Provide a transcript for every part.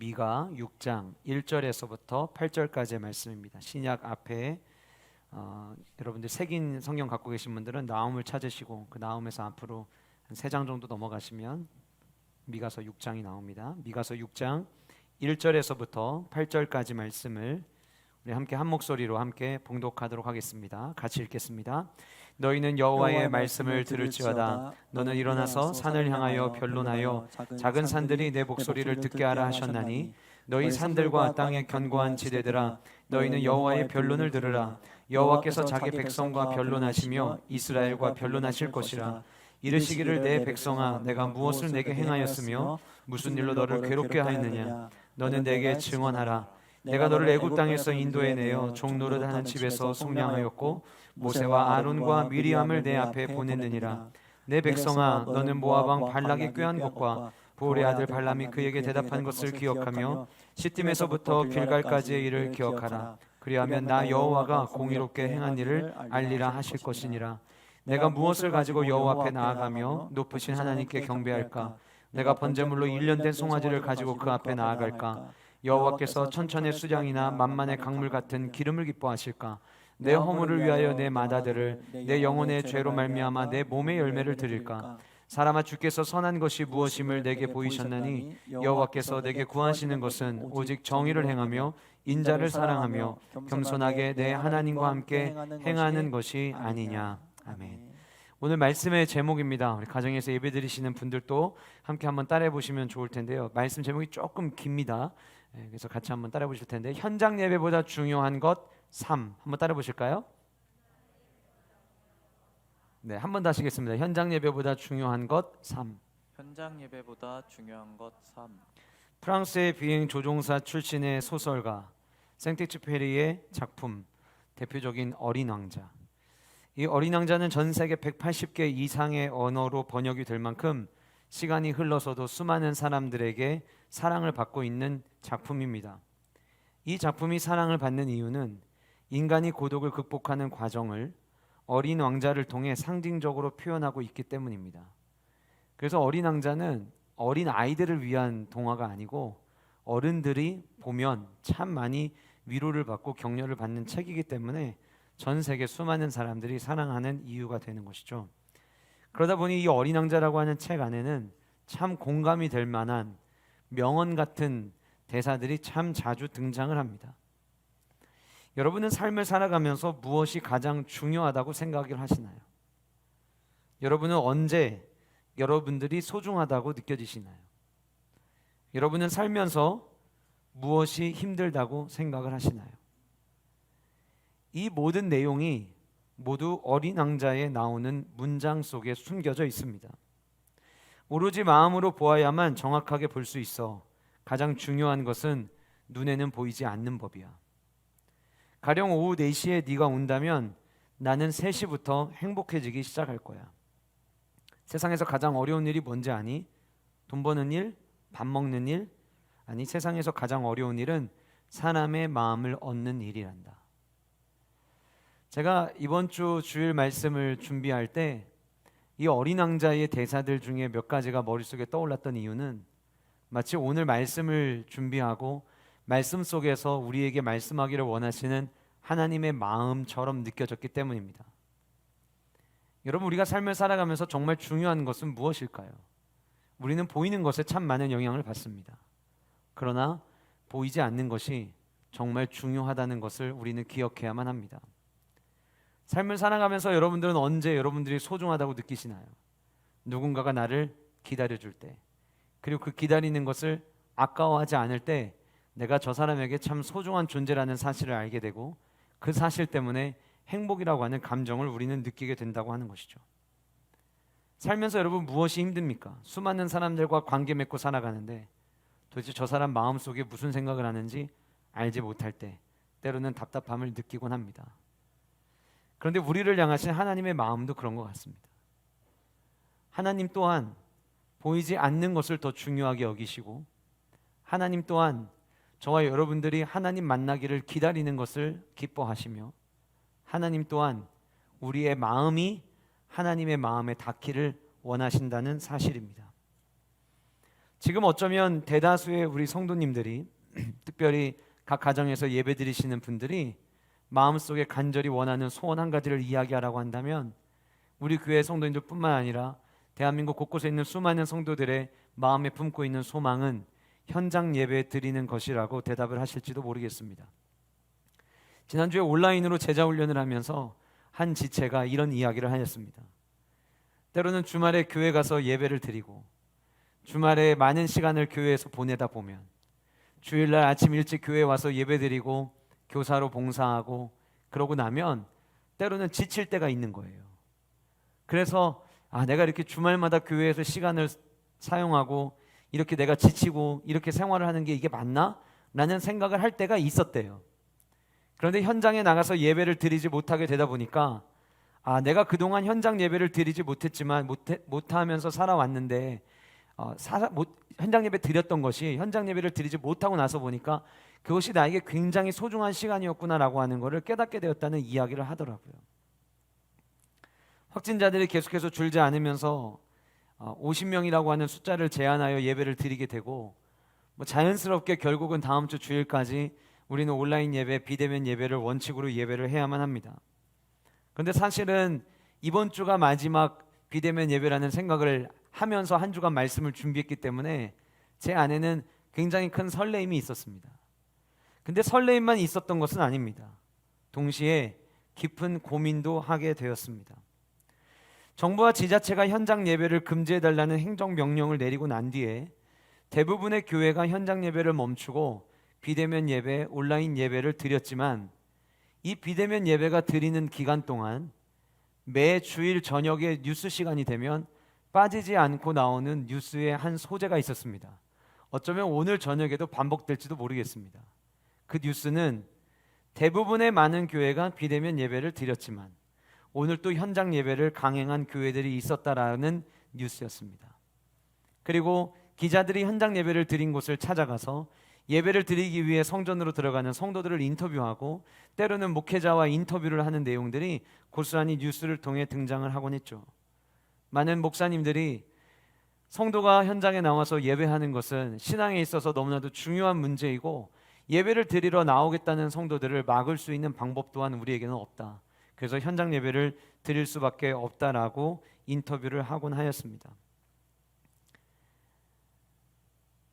미가 6장 1절에서부터 8절까지의 말씀입니다. 신약 앞에 여러분들 색인 성경 갖고 계신 분들은 나홈을 찾으시고 그 나홈에서 앞으로 한 3장 정도 넘어가시면 미가서 6장이 나옵니다. 미가서 6장 1절에서부터 8절까지 말씀을 우리 함께 한 목소리로 함께 봉독하도록 하겠습니다. 같이 읽겠습니다. 너희는 여호와의 말씀을 들을지어다. 너는 일어나서 산을 향하여 변론하여 작은 산들이 내 목소리를 듣게 하라 하셨나니 너희 산들과 땅의 견고한 지대들아 너희는 여호와의 변론을 들으라. 여호와께서 자기 백성과 변론하시며 이스라엘과 변론하실 것이라. 이르시기를 내 백성아 내가 무엇을 내게 행하였으며 무슨 일로 너를 괴롭게 하였느냐. 너는 내게 증언하라. 내가 너를 애굽 땅에서 인도해 내어 종노릇하는 집에서 속량하였고 모세와 아론과 미리암을 내 앞에 보냈느니라. 내 백성아 너는 모압 왕 발락이 꾀한 것과 보올의 아들 발람이 그에게 대답한 것을 기억하며 시딤에서부터 길갈까지의 일을 기억하라. 그리하면 나 여호와가 공의롭게 행한 일을 알리라 하실 것이니라. 내가 무엇을 가지고 여호와 앞에 나아가며 높으신 하나님께 경배할까? 내가 번제물로 1년 된 송아지를 가지고 그 앞에 나아갈까? 여호와께서 천천의 수량이나 만만의 강물 같은 기름을 기뻐하실까? 내 허물을 위하여 내 마다들을 내 영혼의 죄로 말미암아 내 몸의 열매를 드릴까? 사람아 주께서 선한 것이 무엇임을 내게 보이셨나니 여호와께서 내게 구하시는 것은 오직 정의를 행하며 인자를 사랑하며 겸손하게 내 하나님과 함께 행하는 것이 아니냐. 아멘. 오늘 말씀의 제목입니다. 우리 가정에서 예배드리시는 분들도 함께 한번 따라해 보시면 좋을 텐데요. 말씀 제목이 조금 깁니다. 그래서 같이 한번 따라해 보실 텐데 현장 예배보다 중요한 것 3 한번 따라해 보실까요? 네, 한 번 더 하시겠습니다. 현장 예배보다 중요한 것 3. 현장 예배보다 중요한 것 3. 프랑스의 비행 조종사 출신의 소설가 생텍쥐페리의 작품 대표적인 어린 왕자. 이 어린 왕자는 전 세계 180개 이상의 언어로 번역이 될 만큼 시간이 흘러서도 수많은 사람들에게 사랑을 받고 있는 작품입니다. 이 작품이 사랑을 받는 이유는 인간이 고독을 극복하는 과정을 어린 왕자를 통해 상징적으로 표현하고 있기 때문입니다. 그래서 어린 왕자는 어린 아이들을 위한 동화가 아니고 어른들이 보면 참 많이 위로를 받고 격려를 받는 책이기 때문에 전 세계 수많은 사람들이 사랑하는 이유가 되는 것이죠. 그러다 보니 이 어린 왕자라고 하는 책 안에는 참 공감이 될 만한 명언 같은 대사들이 참 자주 등장을 합니다. 여러분은 삶을 살아가면서 무엇이 가장 중요하다고 생각을 하시나요? 여러분은 언제 여러분들이 소중하다고 느껴지시나요? 여러분은 살면서 무엇이 힘들다고 생각을 하시나요? 이 모든 내용이 모두 어린 왕자에 나오는 문장 속에 숨겨져 있습니다. 오로지 마음으로 보아야만 정확하게 볼 수 있어 가장 중요한 것은 눈에는 보이지 않는 법이야. 가령 오후 4시에 네가 온다면 나는 3시부터 행복해지기 시작할 거야. 세상에서 가장 어려운 일이 뭔지 아니? 돈 버는 일? 밥 먹는 일? 아니, 세상에서 가장 어려운 일은 사람의 마음을 얻는 일이란다. 제가 이번 주 주일 말씀을 준비할 때 이 어린 왕자의 대사들 중에 몇 가지가 머릿속에 떠올랐던 이유는 마치 오늘 말씀을 준비하고 말씀 속에서 우리에게 말씀하기를 원하시는 하나님의 마음처럼 느껴졌기 때문입니다. 여러분, 우리가 삶을 살아가면서 정말 중요한 것은 무엇일까요? 우리는 보이는 것에 참 많은 영향을 받습니다. 그러나 보이지 않는 것이 정말 중요하다는 것을 우리는 기억해야만 합니다. 삶을 살아가면서 여러분들은 언제 여러분들이 소중하다고 느끼시나요? 누군가가 나를 기다려줄 때, 그리고 그 기다리는 것을 아까워하지 않을 때 내가 저 사람에게 참 소중한 존재라는 사실을 알게 되고 그 사실 때문에 행복이라고 하는 감정을 우리는 느끼게 된다고 하는 것이죠. 살면서 여러분 무엇이 힘듭니까? 수많은 사람들과 관계 맺고 살아가는데 도대체 저 사람 마음속에 무슨 생각을 하는지 알지 못할 때 때로는 답답함을 느끼곤 합니다. 그런데 우리를 향하신 하나님의 마음도 그런 것 같습니다. 하나님 또한 보이지 않는 것을 더 중요하게 여기시고 하나님 또한 저와 여러분들이 하나님 만나기를 기다리는 것을 기뻐하시며 하나님 또한 우리의 마음이 하나님의 마음에 닿기를 원하신다는 사실입니다. 지금 어쩌면 대다수의 우리 성도님들이 특별히 각 가정에서 예배드리시는 분들이 마음속에 간절히 원하는 소원 한 가지를 이야기하라고 한다면 우리 교회 성도님들뿐만 아니라 대한민국 곳곳에 있는 수많은 성도들의 마음에 품고 있는 소망은 현장 예배 드리는 것이라고 대답을 하실지도 모르겠습니다. 지난주에 온라인으로 제자 훈련을 하면서 한 지체가 이런 이야기를 하였습니다. 때로는 주말에 교회 가서 예배를 드리고 주말에 많은 시간을 교회에서 보내다 보면 주일날 아침 일찍 교회에 와서 예배 드리고 교사로 봉사하고 그러고 나면 때로는 지칠 때가 있는 거예요. 그래서 내가 이렇게 주말마다 교회에서 시간을 사용하고 이렇게 내가 지치고 이렇게 생활을 하는 게 이게 맞나? 라는 생각을 할 때가 있었대요. 그런데 현장에 나가서 예배를 드리지 못하게 되다 보니까 내가 그동안 현장 예배를 드리지 못했지만 못하면서 살아왔는데 현장 예배 드렸던 것이 현장 예배를 드리지 못하고 나서 보니까 그것이 나에게 굉장히 소중한 시간이었구나라고 하는 것을 깨닫게 되었다는 이야기를 하더라고요. 확진자들이 계속해서 줄지 않으면서 50명이라고 하는 숫자를 제한하여 예배를 드리게 되고 자연스럽게 결국은 다음 주 주일까지 우리는 온라인 예배, 비대면 예배를 원칙으로 예배를 해야만 합니다. 그런데 사실은 이번 주가 마지막 비대면 예배라는 생각을 하면서 한 주간 말씀을 준비했기 때문에 제 안에는 굉장히 큰 설레임이 있었습니다. 근데 설레임만 있었던 것은 아닙니다. 동시에 깊은 고민도 하게 되었습니다. 정부와 지자체가 현장 예배를 금지해달라는 행정명령을 내리고 난 뒤에 대부분의 교회가 현장 예배를 멈추고 비대면 예배, 온라인 예배를 드렸지만 이 비대면 예배가 드리는 기간 동안 매 주일 저녁에 뉴스 시간이 되면 빠지지 않고 나오는 뉴스의 한 소재가 있었습니다. 어쩌면 오늘 저녁에도 반복될지도 모르겠습니다. 그 뉴스는 대부분의 많은 교회가 비대면 예배를 드렸지만 오늘 또 현장 예배를 강행한 교회들이 있었다라는 뉴스였습니다. 그리고 기자들이 현장 예배를 드린 곳을 찾아가서 예배를 드리기 위해 성전으로 들어가는 성도들을 인터뷰하고 때로는 목회자와 인터뷰를 하는 내용들이 고스란히 뉴스를 통해 등장을 하곤 했죠. 많은 목사님들이 성도가 현장에 나와서 예배하는 것은 신앙에 있어서 너무나도 중요한 문제이고 예배를 드리러 나오겠다는 성도들을 막을 수 있는 방법 또한 우리에게는 없다. 그래서 현장 예배를 드릴 수밖에 없다라고 인터뷰를 하곤 하였습니다.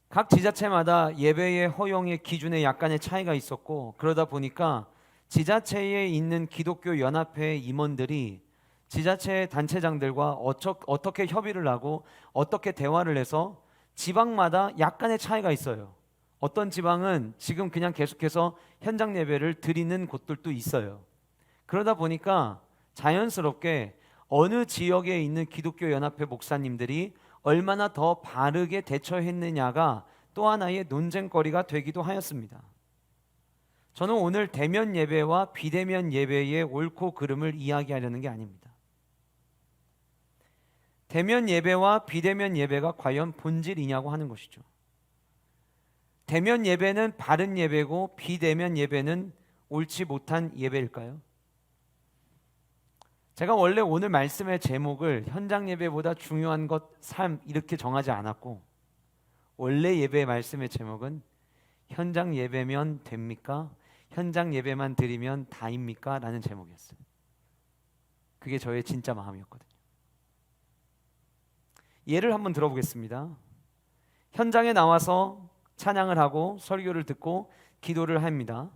각 지자체마다 예배의 허용의 기준에 약간의 차이가 있었고 그러다 보니까 지자체에 있는 기독교 연합회 임원들이 지자체 단체장들과 어떻게 협의를 하고 어떻게 대화를 해서 지방마다 약간의 차이가 있어요. 어떤 지방은 지금 그냥 계속해서 현장 예배를 드리는 곳들도 있어요. 그러다 보니까 자연스럽게 어느 지역에 있는 기독교 연합회 목사님들이 얼마나 더 바르게 대처했느냐가 또 하나의 논쟁거리가 되기도 하였습니다. 저는 오늘 대면 예배와 비대면 예배의 옳고 그름을 이야기하려는 게 아닙니다. 대면 예배와 비대면 예배가 과연 본질이냐고 하는 것이죠. 대면 예배는 바른 예배고 비대면 예배는 옳지 못한 예배일까요? 제가 원래 오늘 말씀의 제목을 현장 예배보다 중요한 것 삶 이렇게 정하지 않았고 원래 예배의 말씀의 제목은 현장 예배면 됩니까? 현장 예배만 드리면 다입니까? 라는 제목이었어요. 그게 저의 진짜 마음이었거든요. 예를 한번 들어보겠습니다. 현장에 나와서 찬양을 하고 설교를 듣고 기도를 합니다.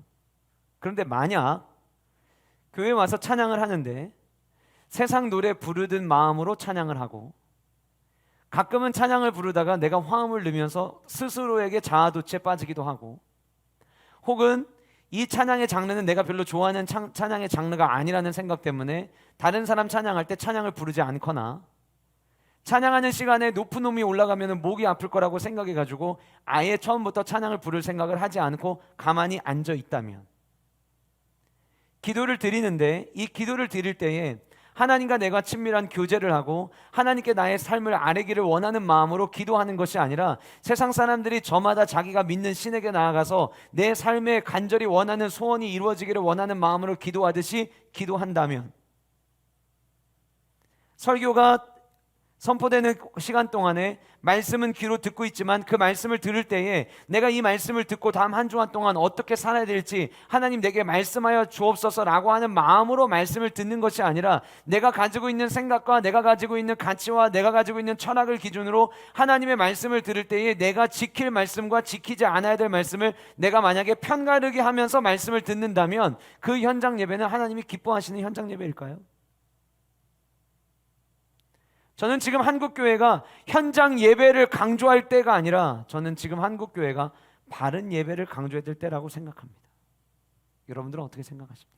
그런데 만약 교회에 와서 찬양을 하는데 세상 노래 부르듯 마음으로 찬양을 하고 가끔은 찬양을 부르다가 내가 화음을 넣으면서 스스로에게 자아도취에 빠지기도 하고 혹은 이 찬양의 장르는 내가 별로 좋아하는 찬양의 장르가 아니라는 생각 때문에 다른 사람 찬양할 때 찬양을 부르지 않거나 찬양하는 시간에 높은 음이 올라가면 목이 아플 거라고 생각해가지고 아예 처음부터 찬양을 부를 생각을 하지 않고 가만히 앉아 있다면 기도를 드리는데 이 기도를 드릴 때에 하나님과 내가 친밀한 교제를 하고 하나님께 나의 삶을 아뢰기를 원하는 마음으로 기도하는 것이 아니라 세상 사람들이 저마다 자기가 믿는 신에게 나아가서 내 삶에 간절히 원하는 소원이 이루어지기를 원하는 마음으로 기도하듯이 기도한다면 설교가 선포되는 시간 동안에 말씀은 귀로 듣고 있지만 그 말씀을 들을 때에 내가 이 말씀을 듣고 다음 한 주간 동안 어떻게 살아야 될지 하나님 내게 말씀하여 주옵소서라고 하는 마음으로 말씀을 듣는 것이 아니라 내가 가지고 있는 생각과 내가 가지고 있는 가치와 내가 가지고 있는 철학을 기준으로 하나님의 말씀을 들을 때에 내가 지킬 말씀과 지키지 않아야 될 말씀을 내가 만약에 편가르게 하면서 말씀을 듣는다면 그 현장 예배는 하나님이 기뻐하시는 현장 예배일까요? 저는 지금 한국교회가 현장 예배를 강조할 때가 아니라 저는 지금 한국교회가 바른 예배를 강조해야 될 때라고 생각합니다. 여러분들은 어떻게 생각하십니까?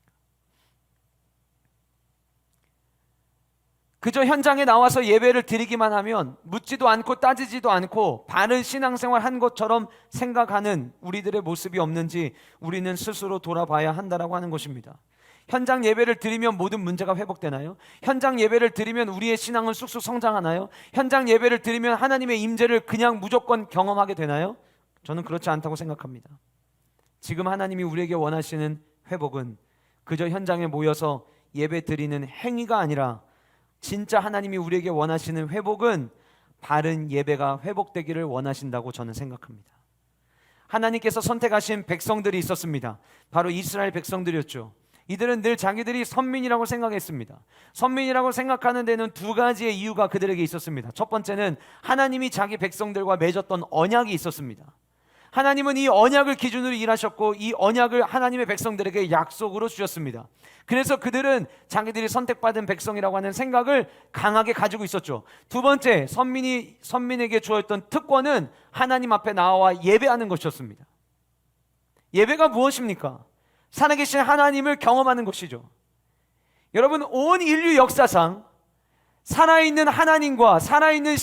그저 현장에 나와서 예배를 드리기만 하면 묻지도 않고 따지지도 않고 바른 신앙생활 한 것처럼 생각하는 우리들의 모습이 없는지 우리는 스스로 돌아봐야 한다라고 하는 것입니다. 현장 예배를 드리면 모든 문제가 회복되나요? 현장 예배를 드리면 우리의 신앙은 쑥쑥 성장하나요? 현장 예배를 드리면 하나님의 임재를 그냥 무조건 경험하게 되나요? 저는 그렇지 않다고 생각합니다. 지금 하나님이 우리에게 원하시는 회복은 그저 현장에 모여서 예배 드리는 행위가 아니라 진짜 하나님이 우리에게 원하시는 회복은 바른 예배가 회복되기를 원하신다고 저는 생각합니다. 하나님께서 선택하신 백성들이 있었습니다. 바로 이스라엘 백성들이었죠. 이들은 늘 자기들이 선민이라고 생각했습니다. 선민이라고 생각하는 데는 두 가지의 이유가 그들에게 있었습니다. 첫 번째는 하나님이 자기 백성들과 맺었던 언약이 있었습니다. 하나님은 이 언약을 기준으로 일하셨고 이 언약을 하나님의 백성들에게 약속으로 주셨습니다. 그래서 그들은 자기들이 선택받은 백성이라고 하는 생각을 강하게 가지고 있었죠. 두 번째, 선민에게 주어졌던 특권은 하나님 앞에 나와 예배하는 것이었습니다. 예배가 무엇입니까? 살아계신 하나님을 경험하는 것이죠. 여러분, 온 인류 역사상 살아있는 하나님과 살아있는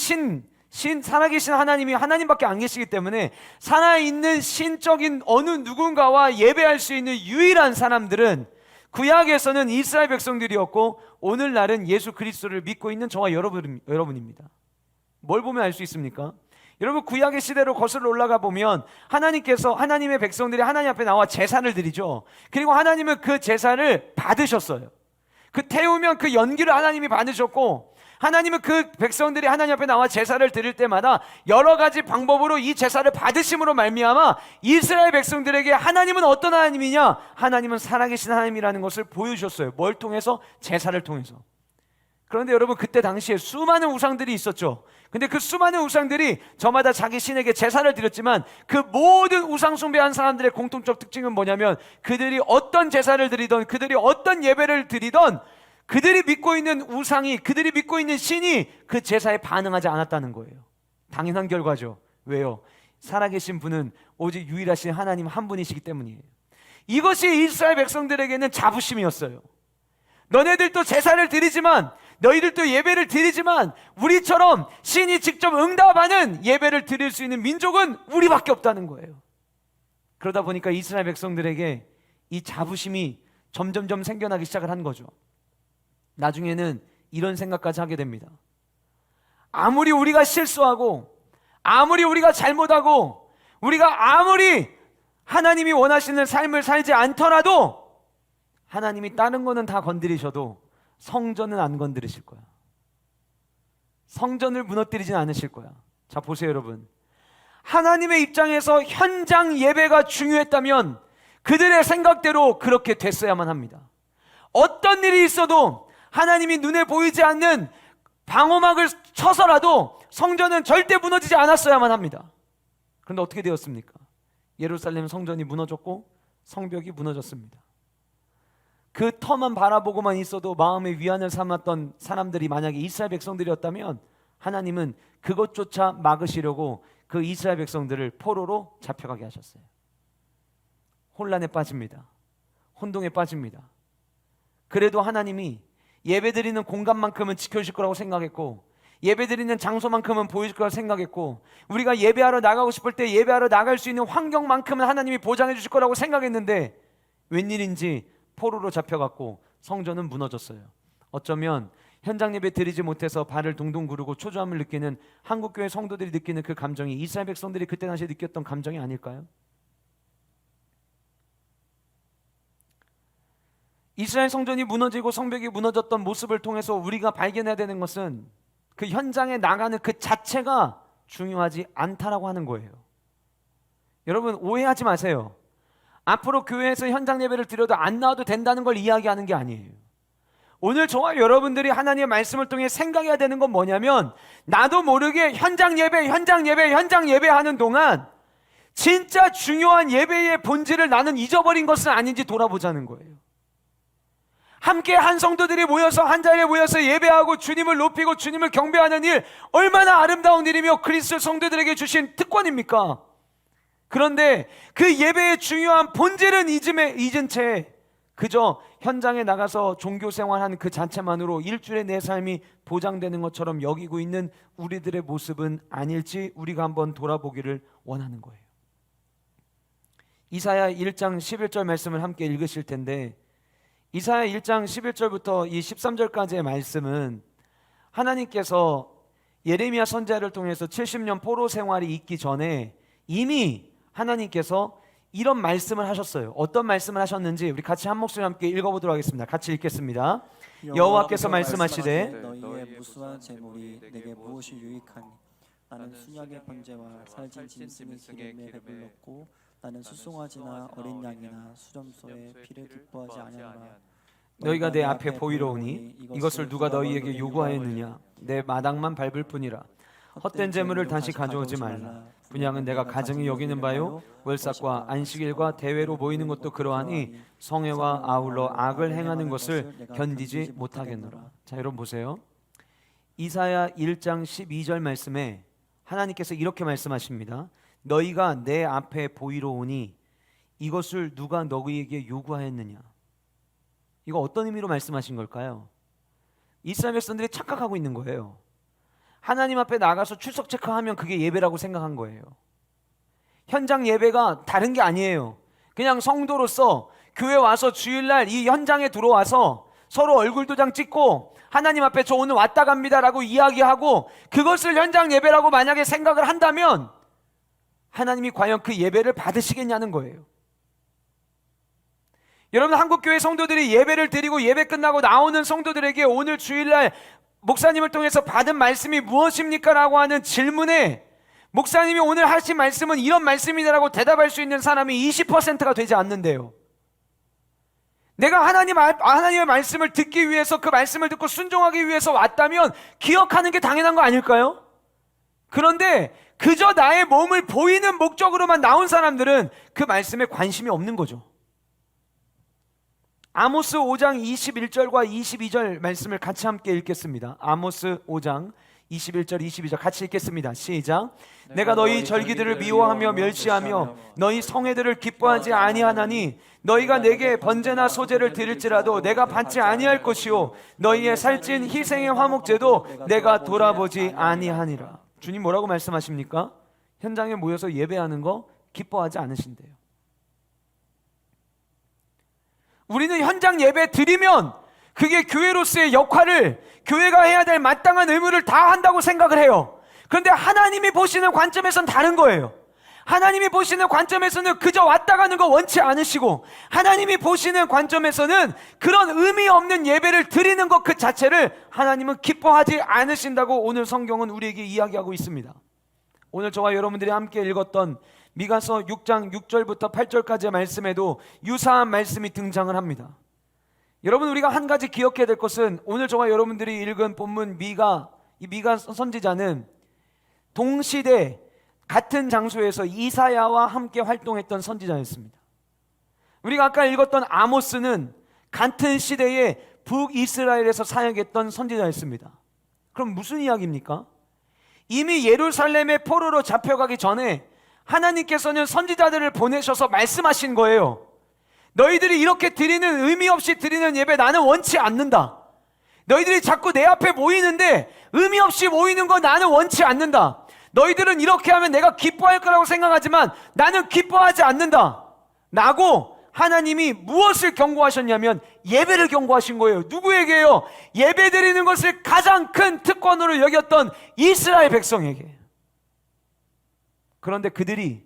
살아계신 하나님이 하나님밖에 안 계시기 때문에 살아있는 신적인 어느 누군가와 예배할 수 있는 유일한 사람들은 구약에서는 이스라엘 백성들이었고 오늘날은 예수 그리스도를 믿고 있는 저와 여러분입니다. 뭘 보면 알 수 있습니까? 여러분, 구약의 시대로 거슬러 올라가 보면 하나님께서 하나님의 백성들이 하나님 앞에 나와 제사를 드리죠. 그리고 하나님은 그 제사를 받으셨어요. 그 태우면 그 연기를 하나님이 받으셨고 하나님은 그 백성들이 하나님 앞에 나와 제사를 드릴 때마다 여러 가지 방법으로 이 제사를 받으심으로 말미암아 이스라엘 백성들에게 하나님은 어떤 하나님이냐? 하나님은 살아계신 하나님이라는 것을 보여주셨어요. 뭘 통해서? 제사를 통해서. 그런데 여러분, 그때 당시에 수많은 우상들이 있었죠. 근데 그 수많은 우상들이 저마다 자기 신에게 제사를 드렸지만 그 모든 우상 숭배한 사람들의 공통적 특징은 뭐냐면 그들이 어떤 제사를 드리던 그들이 어떤 예배를 드리던 그들이 믿고 있는 우상이 그들이 믿고 있는 신이 그 제사에 반응하지 않았다는 거예요. 당연한 결과죠. 왜요? 살아계신 분은 오직 유일하신 하나님 한 분이시기 때문이에요. 이것이 이스라엘 백성들에게는 자부심이었어요. 너네들도 제사를 드리지만 너희들도 예배를 드리지만 우리처럼 신이 직접 응답하는 예배를 드릴 수 있는 민족은 우리밖에 없다는 거예요. 그러다 보니까 이스라엘 백성들에게 이 자부심이 점점점 생겨나기 시작을 한 거죠. 나중에는 이런 생각까지 하게 됩니다. 아무리 우리가 실수하고 아무리 우리가 잘못하고 우리가 아무리 하나님이 원하시는 삶을 살지 않더라도 하나님이 다른 거는 다 건드리셔도 성전은 안 건드리실 거야. 성전을 무너뜨리진 않으실 거야. 자, 보세요 여러분. 하나님의 입장에서 현장 예배가 중요했다면 그들의 생각대로 그렇게 됐어야만 합니다. 어떤 일이 있어도 하나님이 눈에 보이지 않는 방어막을 쳐서라도 성전은 절대 무너지지 않았어야만 합니다. 그런데 어떻게 되었습니까? 예루살렘 성전이 무너졌고 성벽이 무너졌습니다. 그 터만 바라보고만 있어도 마음의 위안을 삼았던 사람들이 만약에 이스라엘 백성들이었다면 하나님은 그것조차 막으시려고 그 이스라엘 백성들을 포로로 잡혀가게 하셨어요. 혼란에 빠집니다. 혼동에 빠집니다. 그래도 하나님이 예배드리는 공간만큼은 지켜주실 거라고 생각했고 예배드리는 장소만큼은 보여줄 거라고 생각했고 우리가 예배하러 나가고 싶을 때 예배하러 나갈 수 있는 환경만큼은 하나님이 보장해 주실 거라고 생각했는데 웬일인지 포로로 잡혀갔고 성전은 무너졌어요. 어쩌면 현장 예배 드리지 못해서 발을 동동 구르고 초조함을 느끼는 한국교회 성도들이 느끼는 그 감정이 이스라엘 백성들이 그때 당시에 느꼈던 감정이 아닐까요? 이스라엘 성전이 무너지고 성벽이 무너졌던 모습을 통해서 우리가 발견해야 되는 것은 그 현장에 나가는 그 자체가 중요하지 않다라고 하는 거예요. 여러분 오해하지 마세요. 앞으로 교회에서 현장 예배를 드려도 안 나와도 된다는 걸 이야기하는 게 아니에요. 오늘 저와 여러분들이 하나님의 말씀을 통해 생각해야 되는 건 뭐냐면, 나도 모르게 현장 예배 하는 동안 진짜 중요한 예배의 본질을 나는 잊어버린 것은 아닌지 돌아보자는 거예요. 함께 한 성도들이 모여서 한 자리에 모여서 예배하고 주님을 높이고 주님을 경배하는 일, 얼마나 아름다운 일이며 그리스도 성도들에게 주신 특권입니까? 그런데 그 예배의 중요한 본질은 잊은 채 그저 현장에 나가서 종교 생활하는 그 자체만으로 일주일에 내 삶이 보장되는 것처럼 여기고 있는 우리들의 모습은 아닐지 우리가 한번 돌아보기를 원하는 거예요. 이사야 1장 11절 말씀을 함께 읽으실 텐데, 이사야 1장 11절부터 이 13절까지의 말씀은 하나님께서 예레미야 선지자를 통해서 70년 포로 생활이 있기 전에 이미 하나님께서 이런 말씀을 하셨어요. 어떤 말씀을 하셨는지 우리 같이 한 목소리 함께 읽어보도록 하겠습니다. 같이 읽겠습니다. 여호와께서 말씀하시되 너희의 무수한 재물이 내게 무엇이 유익하니? 나는 순양의 번제와 살진 짐승의 기름에 배불렀고 나는 수송아지나 어린 양이나 수렴소의 피를 기뻐하지 아니하노라. 너희가 내 앞에 보이러 오니 이것을 누가 너희에게 요구하였느냐? 내 마당만 밟을 뿐이라. 헛된 재물을 다시 가져오지 말라. 분양은 내가 가증히 여기는 바요, 월삭과 안식일과 대회로 모이는 것도 그러하니 성회와 아울러 악을 행하는 것을 견디지 못하겠노라. 자, 여러분 보세요. 이사야 1장 12절 말씀에 하나님께서 이렇게 말씀하십니다. 너희가 내 앞에 보이러 오니 이것을 누가 너희에게 요구하였느냐? 이거 어떤 의미로 말씀하신 걸까요? 이스라엘 백성들이 착각하고 있는 거예요. 하나님 앞에 나가서 출석 체크하면 그게 예배라고 생각한 거예요. 현장 예배가 다른 게 아니에요. 그냥 성도로서 교회 와서 주일날 이 현장에 들어와서 서로 얼굴 도장 찍고 하나님 앞에 저 오늘 왔다 갑니다 라고 이야기하고 그것을 현장 예배라고 만약에 생각을 한다면 하나님이 과연 그 예배를 받으시겠냐는 거예요. 여러분, 한국교회 성도들이 예배를 드리고 예배 끝나고 나오는 성도들에게 오늘 주일날 목사님을 통해서 받은 말씀이 무엇입니까? 라고 하는 질문에 목사님이 오늘 하신 말씀은 이런 말씀이다라고 대답할 수 있는 사람이 20%가 되지 않는데요. 내가 하나님의 말씀을 듣기 위해서 그 말씀을 듣고 순종하기 위해서 왔다면 기억하는 게 당연한 거 아닐까요? 그런데 그저 나의 몸을 보이는 목적으로만 나온 사람들은 그 말씀에 관심이 없는 거죠. 아모스 5장 21절과 22절 말씀을 같이 함께 읽겠습니다. 아모스 5장 21절 22절 같이 읽겠습니다. 시작. 내가 너희 절기들을 미워하며 멸시하며 너희 성회들을 기뻐하지 아니하나니 너희가 내게 번제나 소제를 드릴지라도 내가 받지 아니할 것이요 너희의 살찐 희생의 화목제도 내가 돌아보지 아니하니라. 주님 뭐라고 말씀하십니까? 현장에 모여서 예배하는 거 기뻐하지 않으신대요. 우리는 현장 예배 드리면 그게 교회로서의 역할을, 교회가 해야 될 마땅한 의무를 다 한다고 생각을 해요. 그런데 하나님이 보시는 관점에선 다른 거예요. 하나님이 보시는 관점에서는 그저 왔다 가는 거 원치 않으시고, 하나님이 보시는 관점에서는 그런 의미 없는 예배를 드리는 것 그 자체를 하나님은 기뻐하지 않으신다고 오늘 성경은 우리에게 이야기하고 있습니다. 오늘 저와 여러분들이 함께 읽었던 미가서 6장 6절부터 8절까지의 말씀에도 유사한 말씀이 등장을 합니다. 여러분, 우리가 한 가지 기억해야 될 것은 오늘 저와 여러분들이 읽은 본문 미가 선지자는 동시대 같은 장소에서 이사야와 함께 활동했던 선지자였습니다. 우리가 아까 읽었던 아모스는 같은 시대에 북이스라엘에서 사역했던 선지자였습니다. 그럼 무슨 이야기입니까? 이미 예루살렘의 포로로 잡혀가기 전에 하나님께서는 선지자들을 보내셔서 말씀하신 거예요. 너희들이 이렇게 드리는, 의미 없이 드리는 예배 나는 원치 않는다. 너희들이 자꾸 내 앞에 모이는데 의미 없이 모이는 거 나는 원치 않는다. 너희들은 이렇게 하면 내가 기뻐할 거라고 생각하지만 나는 기뻐하지 않는다 라고 하나님이 무엇을 경고하셨냐면 예배를 경고하신 거예요. 누구에게요? 예배 드리는 것을 가장 큰 특권으로 여겼던 이스라엘 백성에게. 그런데 그들이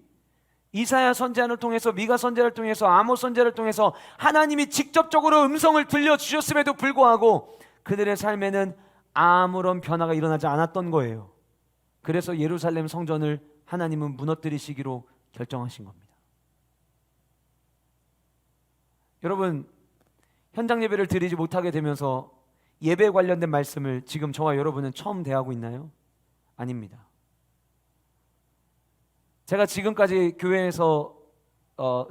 이사야 선지자를 통해서, 미가 선지자를 통해서, 아모스 선지자를 통해서 하나님이 직접적으로 음성을 들려주셨음에도 불구하고 그들의 삶에는 아무런 변화가 일어나지 않았던 거예요. 그래서 예루살렘 성전을 하나님은 무너뜨리시기로 결정하신 겁니다. 여러분, 현장 예배를 드리지 못하게 되면서 예배 관련된 말씀을 지금 저와 여러분은 처음 대하고 있나요? 아닙니다. 제가 지금까지 교회에서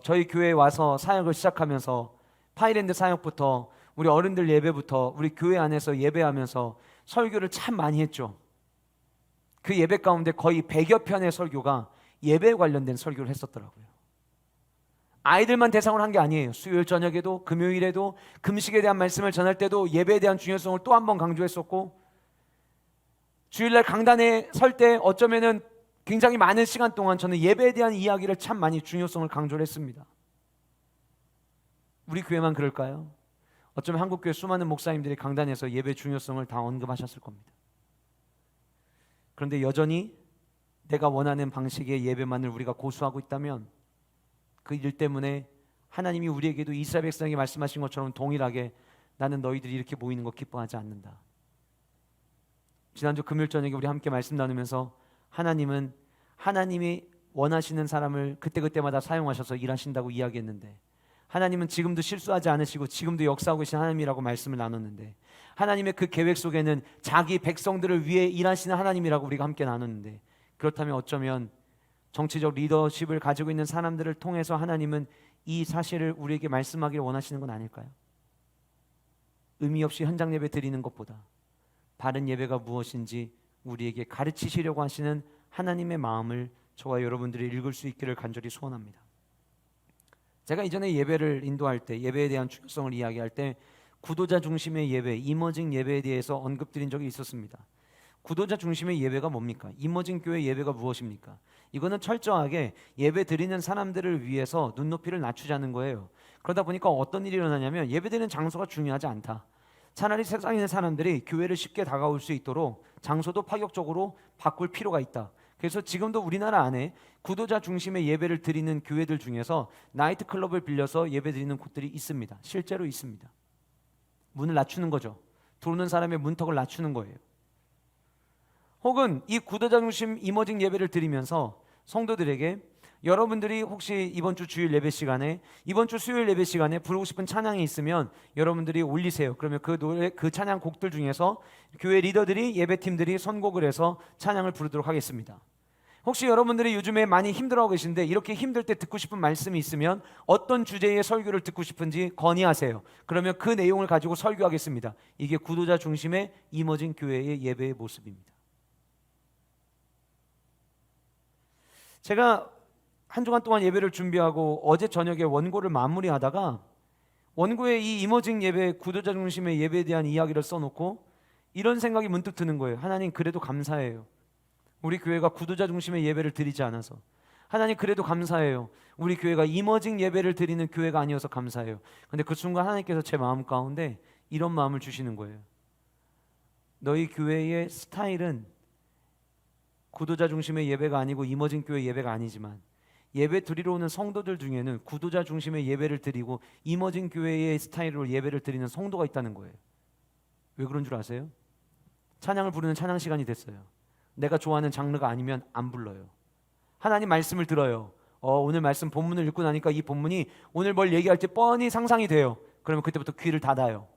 저희 교회에 와서 사역을 시작하면서 파이랜드 사역부터 우리 어른들 예배부터 우리 교회 안에서 예배하면서 설교를 참 많이 했죠. 그 예배 가운데 거의 100여 편의 설교가 예배에 관련된 설교를 했었더라고요. 아이들만 대상으로 한 게 아니에요. 수요일 저녁에도 금요일에도 금식에 대한 말씀을 전할 때도 예배에 대한 중요성을 또 한 번 강조했었고, 주일날 강단에 설 때 어쩌면은 굉장히 많은 시간 동안 저는 예배에 대한 이야기를 참 많이 중요성을 강조를 했습니다. 우리 교회만 그럴까요? 어쩌면 한국교회 수많은 목사님들이 강단에서 예배 중요성을 다 언급하셨을 겁니다. 그런데 여전히 내가 원하는 방식의 예배만을 우리가 고수하고 있다면 그 일 때문에 하나님이 우리에게도 이스라엘 백성에게 말씀하신 것처럼 동일하게 나는 너희들이 이렇게 모이는 거 기뻐하지 않는다. 지난주 금요일 저녁에 우리 함께 말씀 나누면서 하나님은 하나님이 원하시는 사람을 그때그때마다 사용하셔서 일하신다고 이야기했는데, 하나님은 지금도 실수하지 않으시고 지금도 역사하고 계신 하나님이라고 말씀을 나눴는데, 하나님의 그 계획 속에는 자기 백성들을 위해 일하시는 하나님이라고 우리가 함께 나눴는데, 그렇다면 어쩌면 정치적 리더십을 가지고 있는 사람들을 통해서 하나님은 이 사실을 우리에게 말씀하기를 원하시는 건 아닐까요? 의미 없이 현장 예배 드리는 것보다 바른 예배가 무엇인지 우리에게 가르치시려고 하시는 하나님의 마음을 저와 여러분들이 읽을 수 있기를 간절히 소원합니다. 제가 이전에 예배를 인도할 때, 예배에 대한 중요성을 이야기할 때 구도자 중심의 예배, 이머징 예배에 대해서 언급드린 적이 있었습니다. 구도자 중심의 예배가 뭡니까? 이머징 교회 예배가 무엇입니까? 이거는 철저하게 예배 드리는 사람들을 위해서 눈높이를 낮추자는 거예요. 그러다 보니까 어떤 일이 일어나냐면 예배드리는 장소가 중요하지 않다. 차라리 세상에 있는 사람들이 교회를 쉽게 다가올 수 있도록 장소도 파격적으로 바꿀 필요가 있다. 그래서 지금도 우리나라 안에 구도자 중심의 예배를 드리는 교회들 중에서 나이트클럽을 빌려서 예배 드리는 곳들이 있습니다. 실제로 있습니다. 문을 낮추는 거죠. 들어오는 사람의 문턱을 낮추는 거예요. 혹은 이 구도자 중심 이머징 예배를 드리면서 성도들에게 여러분들이 혹시 이번 주 주일 예배 시간에, 이번 주 수요일 예배 시간에 부르고 싶은 찬양이 있으면 여러분들이 올리세요. 그러면 그 노래, 그 찬양 곡들 중에서 교회 리더들이, 예배팀들이 선곡을 해서 찬양을 부르도록 하겠습니다. 혹시 여러분들이 요즘에 많이 힘들어하고 계신데 이렇게 힘들 때 듣고 싶은 말씀이 있으면 어떤 주제의 설교를 듣고 싶은지 건의하세요. 그러면 그 내용을 가지고 설교하겠습니다. 이게 구도자 중심의 이머징 교회의 예배의 모습입니다. 제가 한 주간 동안 예배를 준비하고 어제 저녁에 원고를 마무리하다가 원고에 이 이머징 예배, 구도자 중심의 예배에 대한 이야기를 써놓고 이런 생각이 문득 드는 거예요. 하나님, 그래도 감사해요. 우리 교회가 구도자 중심의 예배를 드리지 않아서. 하나님, 그래도 감사해요. 우리 교회가 이머징 예배를 드리는 교회가 아니어서 감사해요. 근데 그 순간 하나님께서 제 마음 가운데 이런 마음을 주시는 거예요. 너희 교회의 스타일은 구도자 중심의 예배가 아니고 이머징 교회 예배가 아니지만 예배 드리러 오는 성도들 중에는 구도자 중심의 예배를 드리고 이머징 교회의 스타일로 예배를 드리는 성도가 있다는 거예요. 왜 그런 줄 아세요? 찬양을 부르는 찬양 시간이 됐어요. 내가 좋아하는 장르가 아니면 안 불러요. 하나님 말씀을 들어요. 오늘 말씀 본문을 읽고 나니까 이 본문이 오늘 뭘 얘기할지 뻔히 상상이 돼요. 그러면 그때부터 귀를 닫아요.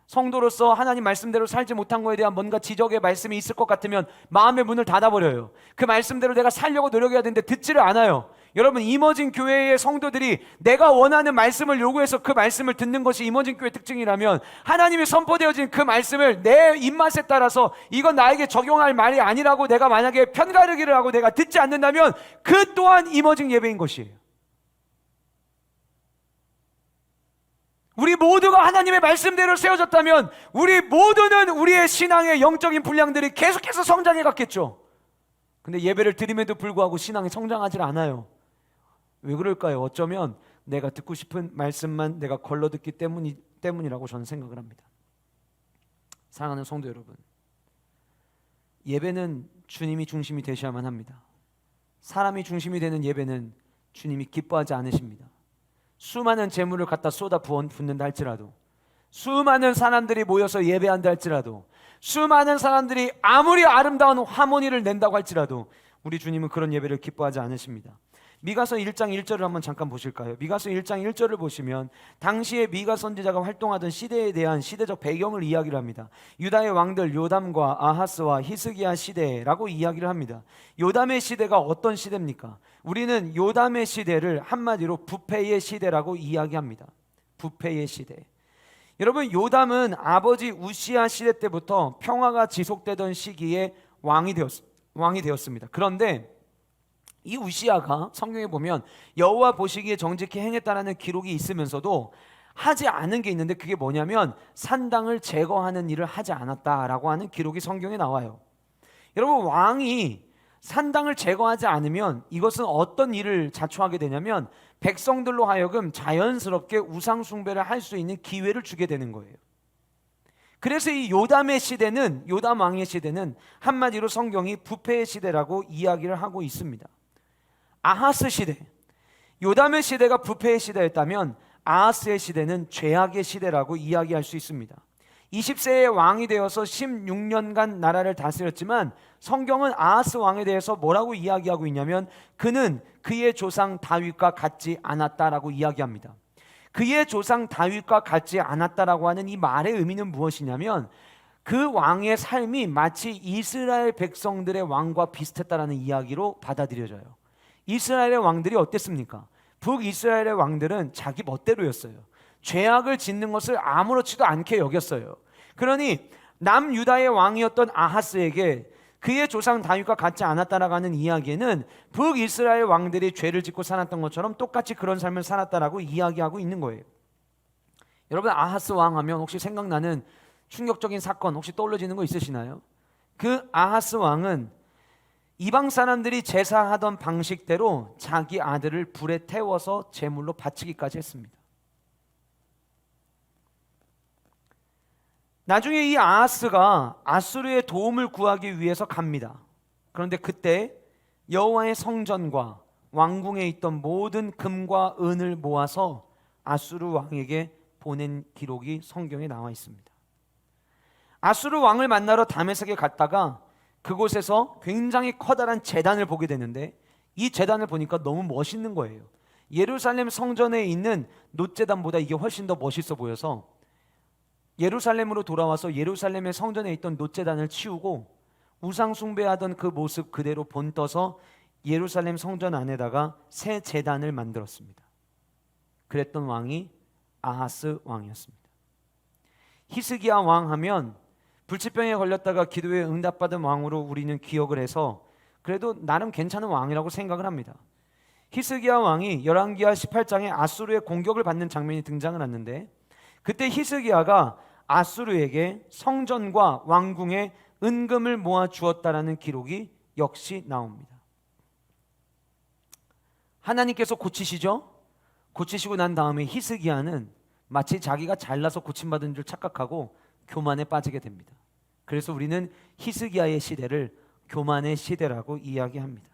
성도로서 하나님 말씀대로 살지 못한 거에 대한 뭔가 지적의 말씀이 있을 것 같으면 마음의 문을 닫아버려요. 그 말씀대로 내가 살려고 노력해야 되는데 듣지를 않아요. 여러분, 이머징 교회의 성도들이 내가 원하는 말씀을 요구해서 그 말씀을 듣는 것이 이머징 교회의 특징이라면 하나님이 선포되어진 그 말씀을 내 입맛에 따라서 이건 나에게 적용할 말이 아니라고 내가 만약에 편가르기를 하고 내가 듣지 않는다면 그 또한 이머징 예배인 것이에요. 우리 모두가 하나님의 말씀대로 세워졌다면 우리 모두는 우리의 신앙의 영적인 분량들이 계속해서 성장해 갔겠죠. 근데 예배를 드림에도 불구하고 신앙이 성장하지 않아요. 왜 그럴까요? 어쩌면 내가 듣고 싶은 말씀만 내가 걸러 듣기 때문이라고 저는 생각을 합니다. 사랑하는 성도 여러분, 예배는 주님이 중심이 되셔야만 합니다. 사람이 중심이 되는 예배는 주님이 기뻐하지 않으십니다. 수많은 재물을 갖다 쏟아 붓는다 할지라도, 수많은 사람들이 모여서 예배한다 할지라도, 수많은 사람들이 아무리 아름다운 하모니를 낸다고 할지라도 우리 주님은 그런 예배를 기뻐하지 않으십니다. 미가서 1장 1절을 한번 잠깐 보실까요? 미가서 1장 1절을 보시면 당시에 미가 선지자가 활동하던 시대에 대한 시대적 배경을 이야기를 합니다. 유다의 왕들 요담과 아하스와 히스기야 시대라고 이야기를 합니다. 요담의 시대가 어떤 시대입니까? 우리는 요담의 시대를 한마디로 부패의 시대라고 이야기합니다. 부패의 시대. 여러분, 요담은 아버지 우시야 시대 때부터 평화가 지속되던 시기에 왕이 되었습니다. 그런데 이 우시야가 성경에 보면 여호와 보시기에 정직히 행했다라는 기록이 있으면서도 하지 않은 게 있는데, 그게 뭐냐면 산당을 제거하는 일을 하지 않았다라고 하는 기록이 성경에 나와요. 여러분, 왕이 산당을 제거하지 않으면 이것은 어떤 일을 자초하게 되냐면 백성들로 하여금 자연스럽게 우상 숭배를 할 수 있는 기회를 주게 되는 거예요. 그래서 이 요담의 시대는, 요담 왕의 시대는 한마디로 성경이 부패의 시대라고 이야기를 하고 있습니다. 아하스 시대, 요담의 시대가 부패의 시대였다면 아하스의 시대는 죄악의 시대라고 이야기할 수 있습니다. 20세의 왕이 되어서 16년간 나라를 다스렸지만 성경은 아하스 왕에 대해서 뭐라고 이야기하고 있냐면 그는 그의 조상 다윗과 같지 않았다라고 이야기합니다. 그의 조상 다윗과 같지 않았다라고 하는 이 말의 의미는 무엇이냐면 그 왕의 삶이 마치 이스라엘 백성들의 왕과 비슷했다라는 이야기로 받아들여져요. 이스라엘의 왕들이 어땠습니까? 북이스라엘의 왕들은 자기 멋대로였어요. 죄악을 짓는 것을 아무렇지도 않게 여겼어요. 그러니 남유다의 왕이었던 아하스에게 그의 조상 다윗과 같지 않았다라고 하는 이야기는 북이스라엘 왕들이 죄를 짓고 살았던 것처럼 똑같이 그런 삶을 살았다라고 이야기하고 있는 거예요. 여러분, 아하스 왕 하면 혹시 생각나는 충격적인 사건 혹시 떠올려지는 거 있으시나요? 그 아하스 왕은 이방 사람들이 제사하던 방식대로 자기 아들을 불에 태워서 제물로 바치기까지 했습니다. 나중에 이 아하스가 아수르의 도움을 구하기 위해서 갑니다. 그런데 그때 여호와의 성전과 왕궁에 있던 모든 금과 은을 모아서 아수르 왕에게 보낸 기록이 성경에 나와 있습니다. 아수르 왕을 만나러 다메섹에 갔다가 그곳에서 굉장히 커다란 제단을 보게 되는데 이 제단을 보니까 너무 멋있는 거예요. 예루살렘 성전에 있는 놋제단보다 이게 훨씬 더 멋있어 보여서 예루살렘으로 돌아와서 예루살렘의 성전에 있던 놋제단을 치우고 우상 숭배하던 그 모습 그대로 본떠서 예루살렘 성전 안에다가 새 제단을 만들었습니다. 그랬던 왕이 아하스 왕이었습니다. 히스기야 왕 하면 불치병에 걸렸다가 기도에 응답받은 왕으로 우리는 기억을 해서 그래도 나름 괜찮은 왕이라고 생각을 합니다. 히스기야 왕이 열왕기하 18장에 아수르의 공격을 받는 장면이 등장을 하는데 그때 히스기야가 아수르에게 성전과 왕궁에 은금을 모아 주었다라는 기록이 역시 나옵니다. 하나님께서 고치시죠? 고치시고 난 다음에 히스기야는 마치 자기가 잘나서 고침받은 줄 착각하고 교만에 빠지게 됩니다. 그래서 우리는 히스기야의 시대를 교만의 시대라고 이야기합니다.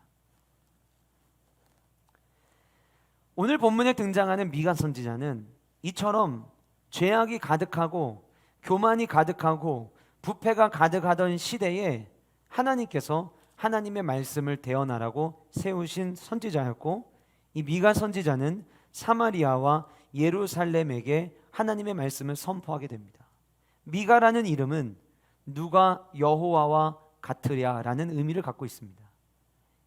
오늘 본문에 등장하는 미가 선지자는 이처럼 죄악이 가득하고 교만이 가득하고 부패가 가득하던 시대에 하나님께서 하나님의 말씀을 대언하라고 세우신 선지자였고 이 미가 선지자는 사마리아와 예루살렘에게 하나님의 말씀을 선포하게 됩니다. 미가라는 이름은 누가 여호와와 같으랴라는 의미를 갖고 있습니다.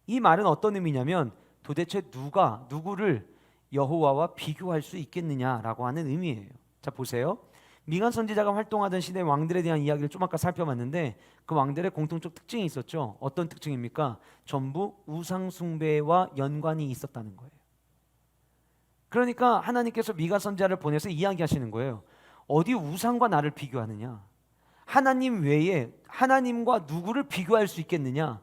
이 말은 어떤 의미냐면 도대체 누가 누구를 여호와와 비교할 수 있겠느냐라고 하는 의미예요. 자, 보세요. 미가 선지자가 활동하던 시대 왕들에 대한 이야기를 좀 아까 살펴봤는데 그 왕들의 공통적 특징이 있었죠. 어떤 특징입니까? 전부 우상 숭배와 연관이 있었다는 거예요. 그러니까 하나님께서 미가 선지자를 보내서 이야기하시는 거예요. 어디 우상과 나를 비교하느냐? 하나님 외에 하나님과 누구를 비교할 수 있겠느냐?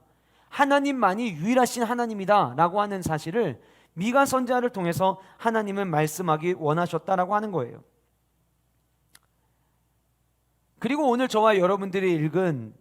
하나님만이 유일하신 하나님이다 라고 하는 사실을 미가 선지자를 통해서 하나님은 말씀하기 원하셨다라고 하는 거예요. 그리고 오늘 저와 여러분들이 읽은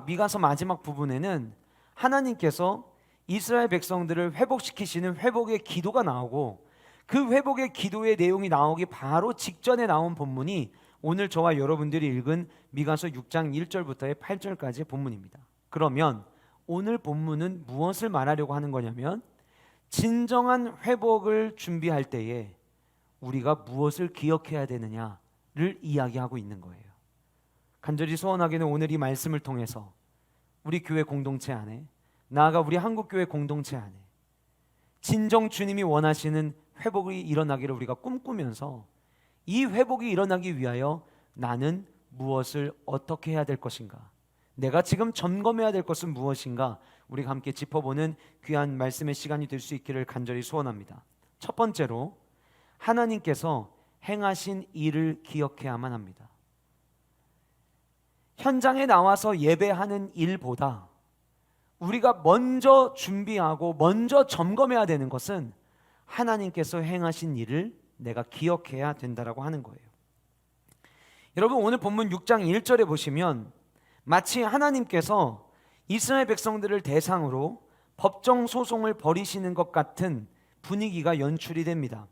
미가서 마지막 부분에는 하나님께서 이스라엘 백성들을 회복시키시는 회복의 기도가 나오고 그 회복의 기도의 내용이 나오기 바로 직전에 나온 본문이 오늘 저와 여러분들이 읽은 미가서 6장 1절부터의 8절까지의 본문입니다. 그러면 오늘 본문은 무엇을 말하려고 하는 거냐면 진정한 회복을 준비할 때에 우리가 무엇을 기억해야 되느냐를 이야기하고 있는 거예요. 간절히 소원하기는 오늘 이 말씀을 통해서 우리 교회 공동체 안에, 나아가 우리 한국교회 공동체 안에 진정 주님이 원하시는 회복이 일어나기를 우리가 꿈꾸면서 이 회복이 일어나기 위하여 나는 무엇을 어떻게 해야 될 것인가, 내가 지금 점검해야 될 것은 무엇인가, 우리가 함께 짚어보는 귀한 말씀의 시간이 될 수 있기를 간절히 소원합니다. 첫 번째로 하나님께서 행하신 일을 기억해야만 합니다. 현장에 나와서 예배하는 일보다 우리가 먼저 준비하고 먼저 점검해야 되는 것은 하나님께서 행하신 일을 내가 기억해야 된다라고 하는 거예요. 여러분, 오늘 본문 6장 1절에 보시면 마치 하나님께서 이스라엘 백성들을 대상으로 법정 소송을 벌이시는 것 같은 분위기가 연출이 됩니다.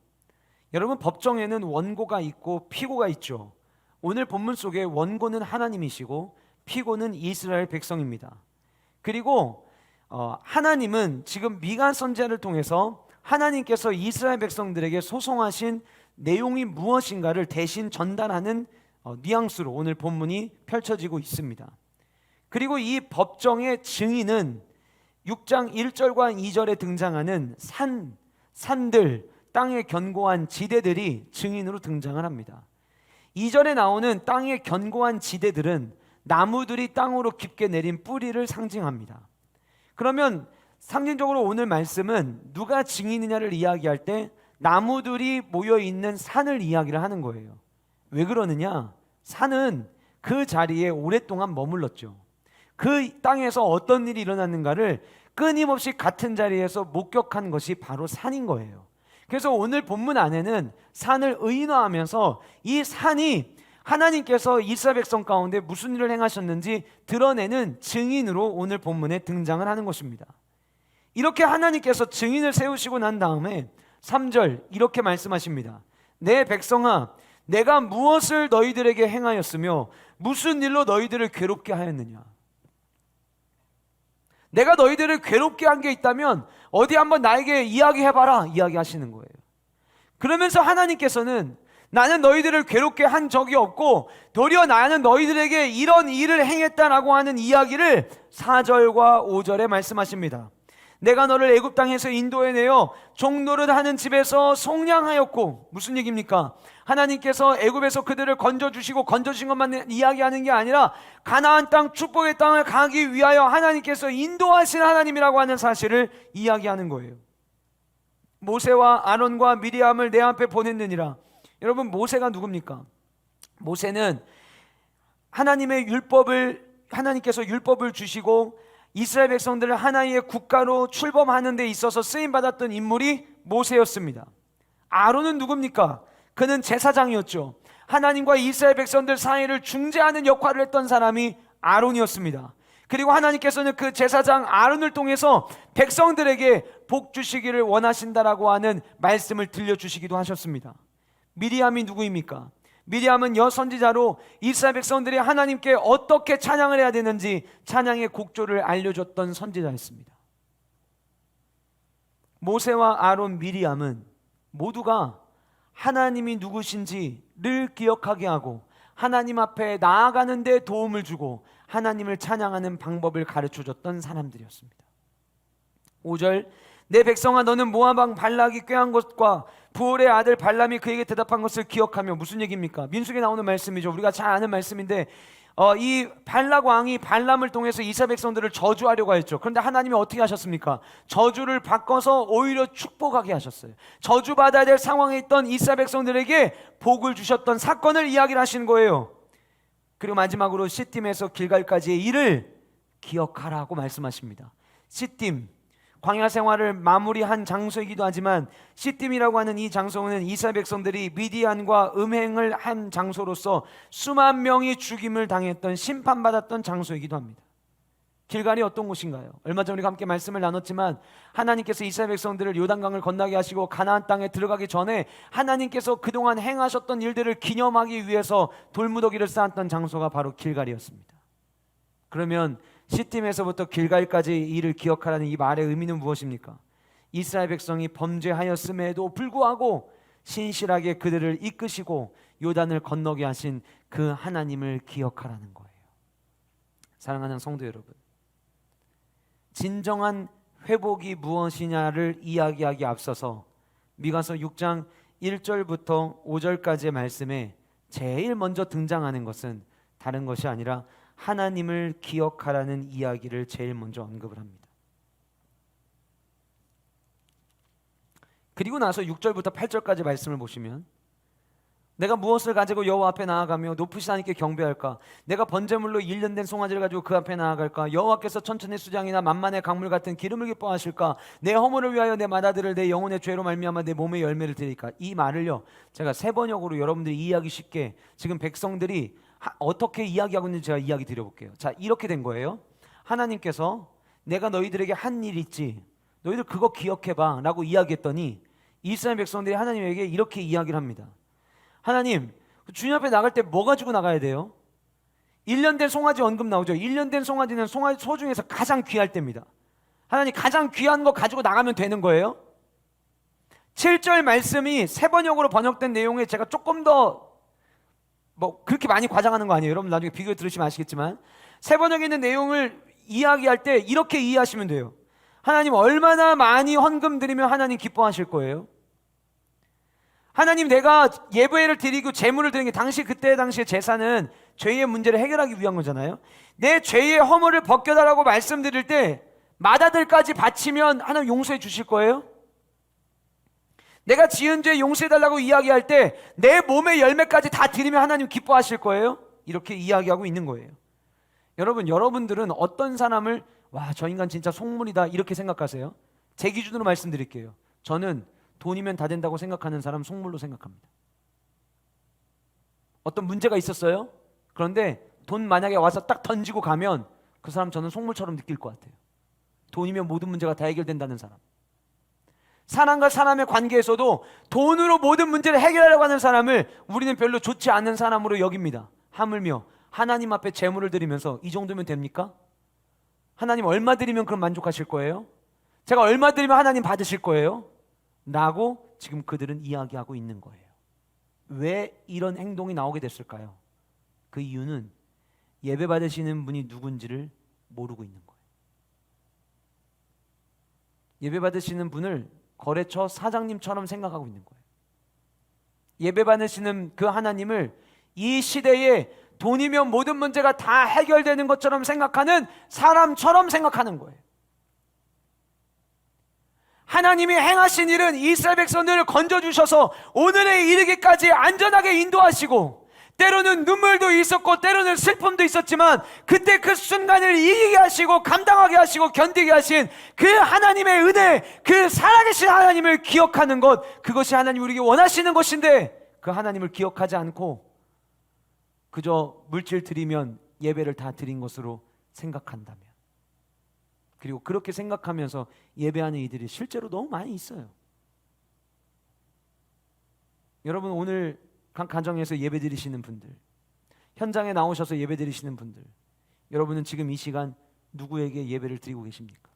여러분, 법정에는 원고가 있고 피고가 있죠. 오늘 본문 속에 원고는 하나님이시고 피고는 이스라엘 백성입니다. 그리고 하나님은 지금 미가 선지자를 통해서 하나님께서 이스라엘 백성들에게 소송하신 내용이 무엇인가를 대신 전달하는 뉘앙스로 오늘 본문이 펼쳐지고 있습니다. 그리고 이 법정의 증인은 6장 1절과 2절에 등장하는 산들, 땅의 견고한 지대들이 증인으로 등장을 합니다. 2절에 나오는 땅의 견고한 지대들은 나무들이 땅으로 깊게 내린 뿌리를 상징합니다. 그러면 상징적으로 오늘 말씀은 누가 증인이냐를 이야기할 때 나무들이 모여있는 산을 이야기를 하는 거예요. 왜 그러느냐? 산은 그 자리에 오랫동안 머물렀죠. 그 땅에서 어떤 일이 일어났는가를 끊임없이 같은 자리에서 목격한 것이 바로 산인 거예요. 그래서 오늘 본문 안에는 산을 의인화하면서 이 산이 하나님께서 이스라엘 백성 가운데 무슨 일을 행하셨는지 드러내는 증인으로 오늘 본문에 등장을 하는 것입니다. 이렇게 하나님께서 증인을 세우시고 난 다음에 3절 이렇게 말씀하십니다. 내 백성아, 내가 무엇을 너희들에게 행하였으며 무슨 일로 너희들을 괴롭게 하였느냐. 내가 너희들을 괴롭게 한 게 있다면 어디 한번 나에게 이야기해봐라 이야기하시는 거예요. 그러면서 하나님께서는 나는 너희들을 괴롭게 한 적이 없고 도리어 나는 너희들에게 이런 일을 행했다라고 하는 이야기를 4절과 5절에 말씀하십니다. 내가 너를 애굽 땅에서 인도해내어 종노릇하는 집에서 속량하였고, 무슨 얘기입니까? 하나님께서 애굽에서 그들을 건져주시고 건져주신 것만 이야기하는 게 아니라 가나안 땅, 축복의 땅을 가기 위하여 하나님께서 인도하신 하나님이라고 하는 사실을 이야기하는 거예요. 모세와 아론과 미리암을 내 앞에 보냈느니라. 여러분, 모세가 누굽니까? 모세는 하나님께서 율법을 주시고 이스라엘 백성들을 하나의 국가로 출범하는 데 있어서 쓰임받았던 인물이 모세였습니다. 아론은 누굽니까? 그는 제사장이었죠. 하나님과 이스라엘 백성들 사이를 중재하는 역할을 했던 사람이 아론이었습니다. 그리고 하나님께서는 그 제사장 아론을 통해서 백성들에게 복 주시기를 원하신다라고 하는 말씀을 들려주시기도 하셨습니다. 미리암이 누구입니까? 미리암은 여선지자로 이스라엘 백성들이 하나님께 어떻게 찬양을 해야 되는지 찬양의 곡조를 알려줬던 선지자였습니다. 모세와 아론, 미리암은 모두가 하나님이 누구신지를 기억하게 하고 하나님 앞에 나아가는 데 도움을 주고 하나님을 찬양하는 방법을 가르쳐줬던 사람들이었습니다. 5절, 내 백성아, 너는 모압 왕 발락이 꾀한 것과 부올의 아들 발람이 그에게 대답한 것을 기억하며, 무슨 얘기입니까? 민수기에 나오는 말씀이죠. 우리가 잘 아는 말씀인데 이 발락 왕이 발람을 통해서 이스라엘 백성들을 저주하려고 했죠. 그런데 하나님이 어떻게 하셨습니까? 저주를 바꿔서 오히려 축복하게 하셨어요. 저주받아야 될 상황에 있던 이스라엘 백성들에게 복을 주셨던 사건을 이야기를 하시는 거예요. 그리고 마지막으로 시딤에서 길갈까지의 일을 기억하라고 말씀하십니다. 시딤, 광야 생활을 마무리한 장소이기도 하지만 시딤이라고 하는 이 장소는 이스라엘 백성들이 미디안과 음행을 한 장소로서 수만 명이 죽임을 당했던 심판받았던 장소이기도 합니다. 길갈이 어떤 곳인가요? 얼마 전 우리가 함께 말씀을 나눴지만 하나님께서 이스라엘 백성들을 요단강을 건너게 하시고 가나안 땅에 들어가기 전에 하나님께서 그동안 행하셨던 일들을 기념하기 위해서 돌무더기를 쌓았던 장소가 바로 길갈이었습니다. 그러면 시팀에서부터 길갈까지 일을 기억하라는 이 말의 의미는 무엇입니까? 이스라엘 백성이 범죄하였음에도 불구하고 신실하게 그들을 이끄시고 요단을 건너게 하신 그 하나님을 기억하라는 거예요. 사랑하는 성도 여러분, 진정한 회복이 무엇이냐를 이야기하기 앞서서 미가서 6장 1절부터 5절까지의 말씀에 제일 먼저 등장하는 것은 다른 것이 아니라 하나님을 기억하라는 이야기를 제일 먼저 언급을 합니다. 그리고 나서 6절부터 8절까지 말씀을 보시면 내가 무엇을 가지고 여호와 앞에 나아가며 높으신 하나님께 경배할까? 내가 번제물로 1년 된 송아지를 가지고 그 앞에 나아갈까? 여호와께서 천천의 수장이나 만만의 강물 같은 기름을 기뻐하실까? 내 허물을 위하여 내 맏아들을 내 영혼의 죄로 말미암아 내 몸의 열매를 드릴까? 이 말을요, 제가 세 번역으로 여러분들이 이해하기 쉽게 지금 백성들이 어떻게 이야기하고 있는지 제가 이야기 드려볼게요. 자, 이렇게 된 거예요. 하나님께서 내가 너희들에게 한 일 있지, 너희들 그거 기억해봐 라고 이야기했더니 이스라엘 백성들이 하나님에게 이렇게 이야기를 합니다. 하나님, 주님 앞에 나갈 때 뭐 가지고 나가야 돼요? 1년 된 송아지 언급 나오죠. 1년 된 송아지는 소 중에서 가장 귀할 때입니다. 하나님, 가장 귀한 거 가지고 나가면 되는 거예요? 7절 말씀이 세 번역으로 번역된 내용에 제가 조금 더 그렇게 많이 과장하는 거 아니에요. 여러분 나중에 비교 들으시면 아시겠지만 세 번역에 있는 내용을 이야기할 때 이렇게 이해하시면 돼요. 하나님, 얼마나 많이 헌금 드리면 하나님 기뻐하실 거예요? 하나님, 내가 예배를 드리고 제물을 드리는 게 그때 당시의 제사는 죄의 문제를 해결하기 위한 거잖아요. 내 죄의 허물을 벗겨달라고 말씀드릴 때 맏아들까지 바치면 하나님 용서해 주실 거예요? 내가 지은 죄 용서해달라고 이야기할 때 내 몸의 열매까지 다 드리면 하나님 기뻐하실 거예요? 이렇게 이야기하고 있는 거예요. 여러분들은 어떤 사람을 와, 저 인간 진짜 속물이다 이렇게 생각하세요? 제 기준으로 말씀드릴게요. 저는 돈이면 다 된다고 생각하는 사람 속물로 생각합니다. 어떤 문제가 있었어요? 그런데 돈 만약에 와서 딱 던지고 가면 그 사람 저는 속물처럼 느낄 것 같아요. 돈이면 모든 문제가 다 해결된다는 사람. 사람과 사람의 관계에서도 돈으로 모든 문제를 해결하려고 하는 사람을 우리는 별로 좋지 않은 사람으로 여깁니다. 하물며 하나님 앞에 제물을 드리면서 이 정도면 됩니까? 하나님 얼마 드리면 그럼 만족하실 거예요? 제가 얼마 드리면 하나님 받으실 거예요? 라고 지금 그들은 이야기하고 있는 거예요. 왜 이런 행동이 나오게 됐을까요? 그 이유는 예배 받으시는 분이 누군지를 모르고 있는 거예요. 예배 받으시는 분을 거래처 사장님처럼 생각하고 있는 거예요. 예배 받으시는 그 하나님을 이 시대에 돈이면 모든 문제가 다 해결되는 것처럼 생각하는 사람처럼 생각하는 거예요. 하나님이 행하신 일은 이스라엘 백성들을 건져주셔서 오늘에 이르기까지 안전하게 인도하시고, 때로는 눈물도 있었고 때로는 슬픔도 있었지만 그때 그 순간을 이기게 하시고 감당하게 하시고 견디게 하신 그 하나님의 은혜, 그 살아계신 하나님을 기억하는 것, 그것이 하나님 우리에게 원하시는 것인데 그 하나님을 기억하지 않고 그저 물질 드리면 예배를 다 드린 것으로 생각한다면, 그리고 그렇게 생각하면서 예배하는 이들이 실제로 너무 많이 있어요. 여러분, 오늘 각 가정에서 예배 드리시는 분들, 현장에 나오셔서 예배 드리시는 분들, 여러분은 지금 이 시간 누구에게 예배를 드리고 계십니까?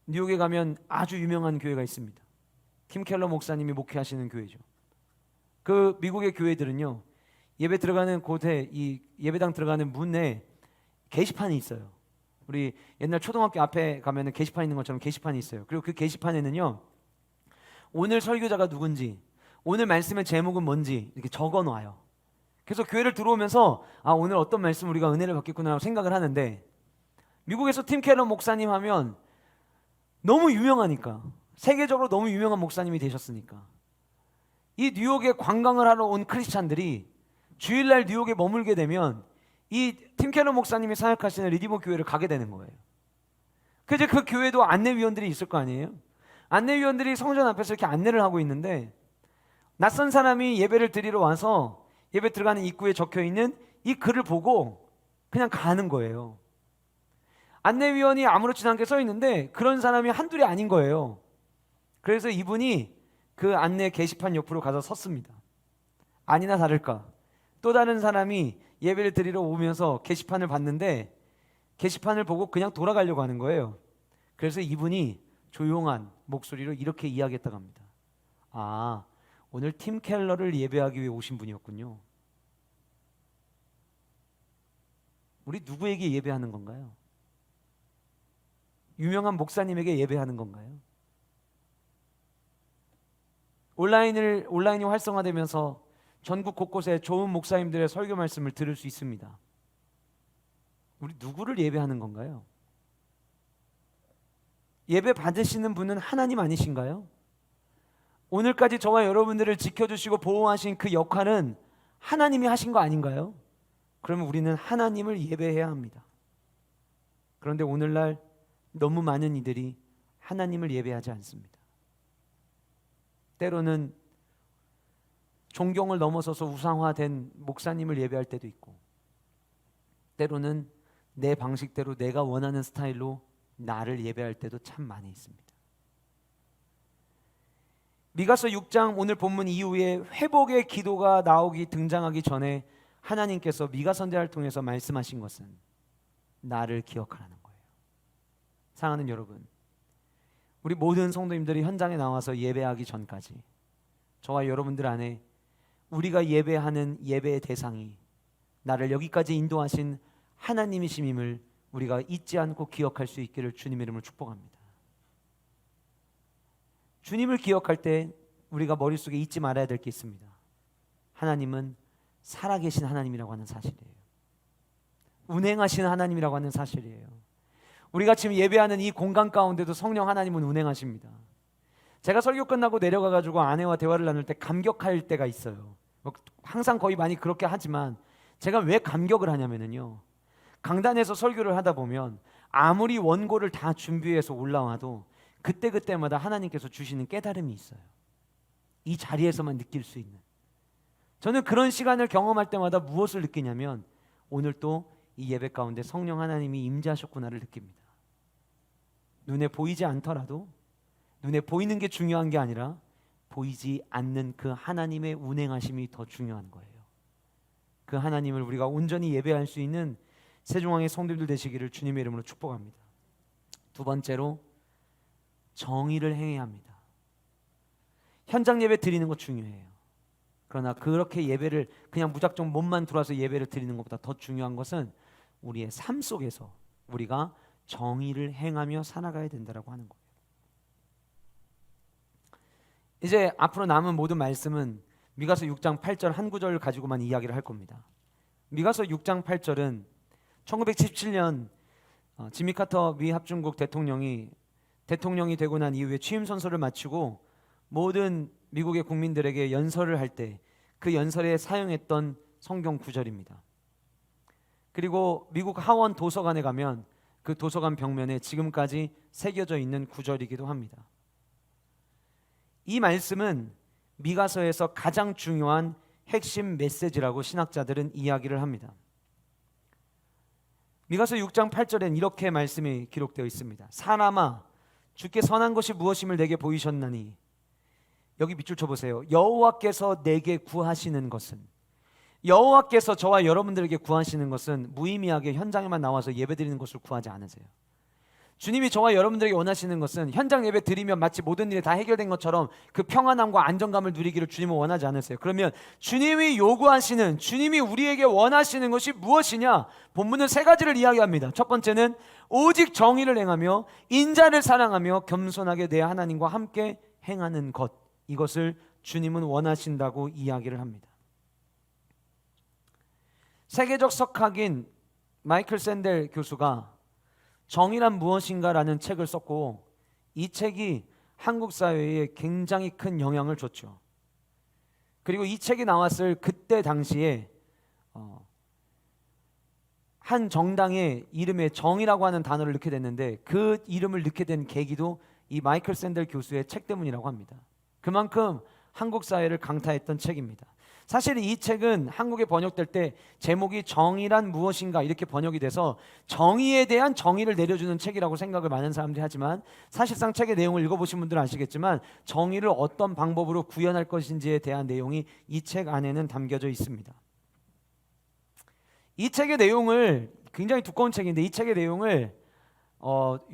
뉴욕에 가면 아주 유명한 교회가 있습니다. 팀 켈러 목사님이 목회하시는 교회죠. 그 미국의 교회들은요, 예배 들어가는 곳에, 이 예배당 들어가는 문에 게시판이 있어요. 우리 옛날 초등학교 앞에 가면은 게시판 있는 것처럼 게시판이 있어요. 그리고 그 게시판에는요, 오늘 설교자가 누군지, 오늘 말씀의 제목은 뭔지 이렇게 적어놔요. 그래서 교회를 들어오면서 오늘 어떤 말씀 우리가 은혜를 받겠구나 라고 생각을 하는데, 미국에서 팀 켈러 목사님 하면 너무 유명하니까, 세계적으로 너무 유명한 목사님이 되셨으니까 이 뉴욕에 관광을 하러 온 크리스찬들이 주일날 뉴욕에 머물게 되면 이 팀 켈러 목사님이 사역하시는 리디머 교회를 가게 되는 거예요. 그래서 그 교회도 안내위원들이 있을 거 아니에요. 안내위원들이 성전 앞에서 이렇게 안내를 하고 있는데, 낯선 사람이 예배를 드리러 와서 예배 들어가는 입구에 적혀있는 이 글을 보고 그냥 가는 거예요. 안내위원이 아무렇지도 않게 서 있는데 그런 사람이 한둘이 아닌 거예요. 그래서 이분이 그 안내 게시판 옆으로 가서 섰습니다. 아니나 다를까 또 다른 사람이 예배를 드리러 오면서 게시판을 봤는데 게시판을 보고 그냥 돌아가려고 하는 거예요. 그래서 이분이 조용한 목소리로 이렇게 이야기했다고 합니다. 아, 오늘 팀 켈러를 예배하기 위해 오신 분이었군요. 우리 누구에게 예배하는 건가요? 유명한 목사님에게 예배하는 건가요? 온라인이 활성화되면서 전국 곳곳에 좋은 목사님들의 설교 말씀을 들을 수 있습니다. 우리 누구를 예배하는 건가요? 예배 받으시는 분은 하나님 아니신가요? 오늘까지 저와 여러분들을 지켜주시고 보호하신 그 역할은 하나님이 하신 거 아닌가요? 그러면 우리는 하나님을 예배해야 합니다. 그런데 오늘날 너무 많은 이들이 하나님을 예배하지 않습니다. 때로는 존경을 넘어서서 우상화된 목사님을 예배할 때도 있고, 때로는 내 방식대로 내가 원하는 스타일로 나를 예배할 때도 참 많이 있습니다. 미가서 6장 오늘 본문 이후에 회복의 기도가 등장하기 전에 하나님께서 미가 선지자를 통해서 말씀하신 것은 나를 기억하라는 거예요. 사랑하는 여러분, 우리 모든 성도님들이 현장에 나와서 예배하기 전까지 저와 여러분들 안에 우리가 예배하는 예배의 대상이 나를 여기까지 인도하신 하나님이심임을 우리가 잊지 않고 기억할 수 있기를 주님의 이름으로 축복합니다. 주님을 기억할 때 우리가 머릿속에 잊지 말아야 될 게 있습니다. 하나님은 살아계신 하나님이라고 하는 사실이에요. 운행하신 하나님이라고 하는 사실이에요. 우리가 지금 예배하는 이 공간 가운데도 성령 하나님은 운행하십니다. 제가 설교 끝나고 내려가가지고 아내와 대화를 나눌 때 감격할 때가 있어요. 항상 거의 많이 그렇게 하지만 제가 왜 감격을 하냐면요, 강단에서 설교를 하다 보면 아무리 원고를 다 준비해서 올라와도 그때그때마다 하나님께서 주시는 깨달음이 있어요. 이 자리에서만 느낄 수 있는. 저는 그런 시간을 경험할 때마다 무엇을 느끼냐면 오늘 또 이 예배 가운데 성령 하나님이 임재하셨구나를 느낍니다. 눈에 보이지 않더라도, 눈에 보이는 게 중요한 게 아니라 보이지 않는 그 하나님의 운행하심이 더 중요한 거예요. 그 하나님을 우리가 온전히 예배할 수 있는 세종왕의 성도들 되시기를 주님의 이름으로 축복합니다. 두 번째로 정의를 행해야 합니다. 현장 예배 드리는 거 중요해요. 그러나 그렇게 예배를 그냥 무작정 몸만 들어와서 예배를 드리는 것보다 더 중요한 것은 우리의 삶 속에서 우리가 정의를 행하며 살아가야 된다라고 하는 거예요. 이제 앞으로 남은 모든 말씀은 미가서 6장 8절 한 구절을 가지고만 이야기를 할 겁니다. 미가서 6장 8절은 1917년 지미 카터 미 합중국 대통령이 되고 난 이후에 취임 선서를 마치고 모든 미국의 국민들에게 연설을 할 때 그 연설에 사용했던 성경 구절입니다. 그리고 미국 하원 도서관에 가면 그 도서관 벽면에 지금까지 새겨져 있는 구절이기도 합니다. 이 말씀은 미가서에서 가장 중요한 핵심 메시지라고 신학자들은 이야기를 합니다. 미가서 6장 8절엔 이렇게 말씀이 기록되어 있습니다. 사람아, 주께 선한 것이 무엇임을 내게 보이셨나니. 여기 밑줄 쳐보세요. 여호와께서 내게 구하시는 것은, 여호와께서 저와 여러분들에게 구하시는 것은 무의미하게 현장에만 나와서 예배드리는 것을 구하지 않으세요. 주님이 저와 여러분들에게 원하시는 것은 현장 예배 드리면 마치 모든 일이 다 해결된 것처럼 그 평안함과 안정감을 누리기를 주님은 원하지 않으세요. 그러면 주님이 요구하시는, 주님이 우리에게 원하시는 것이 무엇이냐? 본문은 세 가지를 이야기합니다. 첫 번째는 오직 정의를 행하며 인자를 사랑하며 겸손하게 내 하나님과 함께 행하는 것, 이것을 주님은 원하신다고 이야기를 합니다. 세계적 석학인 마이클 샌델 교수가 정의란 무엇인가라는 책을 썼고, 이 책이 한국 사회에 굉장히 큰 영향을 줬죠. 그리고 이 책이 나왔을 그때 당시에 한 정당의 이름에 정의라고 하는 단어를 넣게 됐는데, 그 이름을 넣게 된 계기도 이 마이클 샌델 교수의 책 때문이라고 합니다. 그만큼 한국 사회를 강타했던 책입니다. 사실 이 책은 한국에 번역될 때 제목이 정의란 무엇인가 이렇게 번역이 돼서 정의에 대한 정의를 내려주는 책이라고 생각을 많은 사람들이 하지만, 사실상 책의 내용을 읽어보신 분들은 아시겠지만 정의를 어떤 방법으로 구현할 것인지에 대한 내용이 이 책 안에는 담겨져 있습니다. 이 책의 내용을, 굉장히 두꺼운 책인데 이 책의 내용을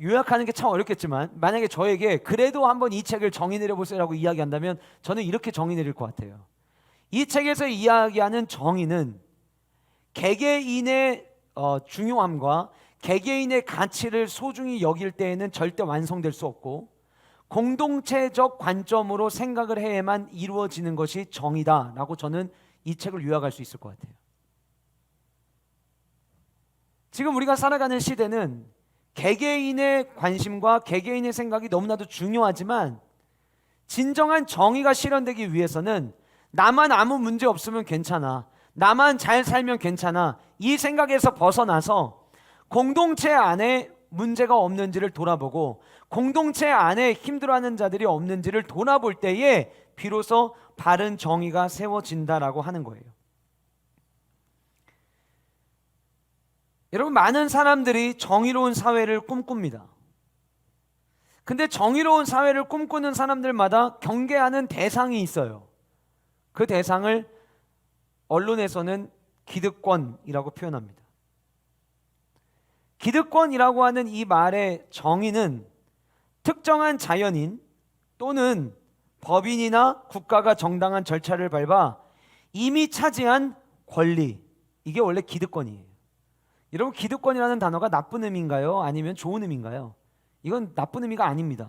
요약하는 게 참 어렵겠지만, 만약에 저에게 그래도 한번 이 책을 정의 내려보세요라고 이야기한다면 저는 이렇게 정의 내릴 것 같아요. 이 책에서 이야기하는 정의는 개개인의 중요함과 개개인의 가치를 소중히 여길 때에는 절대 완성될 수 없고, 공동체적 관점으로 생각을 해야만 이루어지는 것이 정의다라고 저는 이 책을 요약할 수 있을 것 같아요. 지금 우리가 살아가는 시대는 개개인의 관심과 개개인의 생각이 너무나도 중요하지만, 진정한 정의가 실현되기 위해서는 나만 아무 문제 없으면 괜찮아, 나만 잘 살면 괜찮아, 이 생각에서 벗어나서 공동체 안에 문제가 없는지를 돌아보고 공동체 안에 힘들어하는 자들이 없는지를 돌아볼 때에 비로소 바른 정의가 세워진다라고 하는 거예요. 여러분, 많은 사람들이 정의로운 사회를 꿈꿉니다. 근데 정의로운 사회를 꿈꾸는 사람들마다 경계하는 대상이 있어요. 그 대상을 언론에서는 기득권이라고 표현합니다. 기득권이라고 하는 이 말의 정의는 특정한 자연인 또는 법인이나 국가가 정당한 절차를 밟아 이미 차지한 권리, 이게 원래 기득권이에요. 여러분, 기득권이라는 단어가 나쁜 의미인가요? 아니면 좋은 의미인가요? 이건 나쁜 의미가 아닙니다.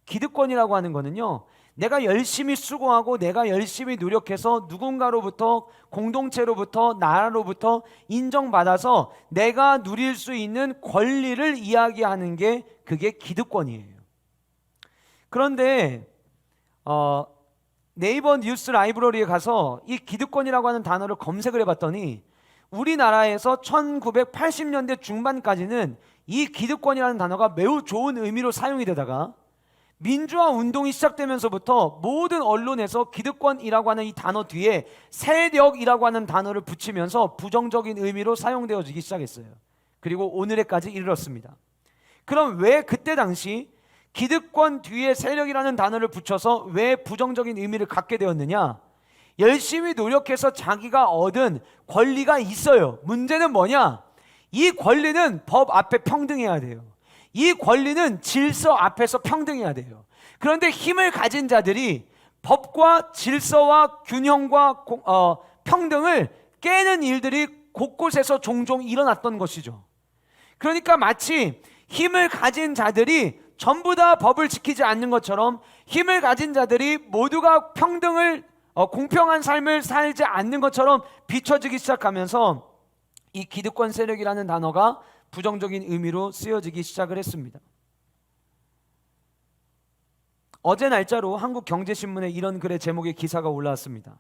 기득권이라고 하는 거는요, 내가 열심히 수고하고 내가 열심히 노력해서 누군가로부터, 공동체로부터, 나라로부터 인정받아서 내가 누릴 수 있는 권리를 이야기하는 게 그게 기득권이에요. 그런데 네이버 뉴스 라이브러리에 가서 이 기득권이라고 하는 단어를 검색을 해봤더니 우리나라에서 1980년대 중반까지는 이 기득권이라는 단어가 매우 좋은 의미로 사용이 되다가 민주화 운동이 시작되면서부터 모든 언론에서 기득권이라고 하는 이 단어 뒤에 세력이라고 하는 단어를 붙이면서 부정적인 의미로 사용되어지기 시작했어요. 그리고 오늘에까지 이르렀습니다. 그럼 왜 그때 당시 기득권 뒤에 세력이라는 단어를 붙여서 왜 부정적인 의미를 갖게 되었느냐? 열심히 노력해서 자기가 얻은 권리가 있어요. 문제는 뭐냐? 이 권리는 법 앞에 평등해야 돼요. 이 권리는 질서 앞에서 평등해야 돼요. 그런데 힘을 가진 자들이 법과 질서와 균형과 평등을 깨는 일들이 곳곳에서 종종 일어났던 것이죠. 그러니까 마치 힘을 가진 자들이 전부 다 법을 지키지 않는 것처럼 힘을 가진 자들이 모두가 평등을 공평한 삶을 살지 않는 것처럼 비춰지기 시작하면서 이 기득권 세력이라는 단어가 부정적인 의미로 쓰여지기 시작을 했습니다. 어제 날짜로 한국경제신문에 이런 글의 제목의 기사가 올라왔습니다.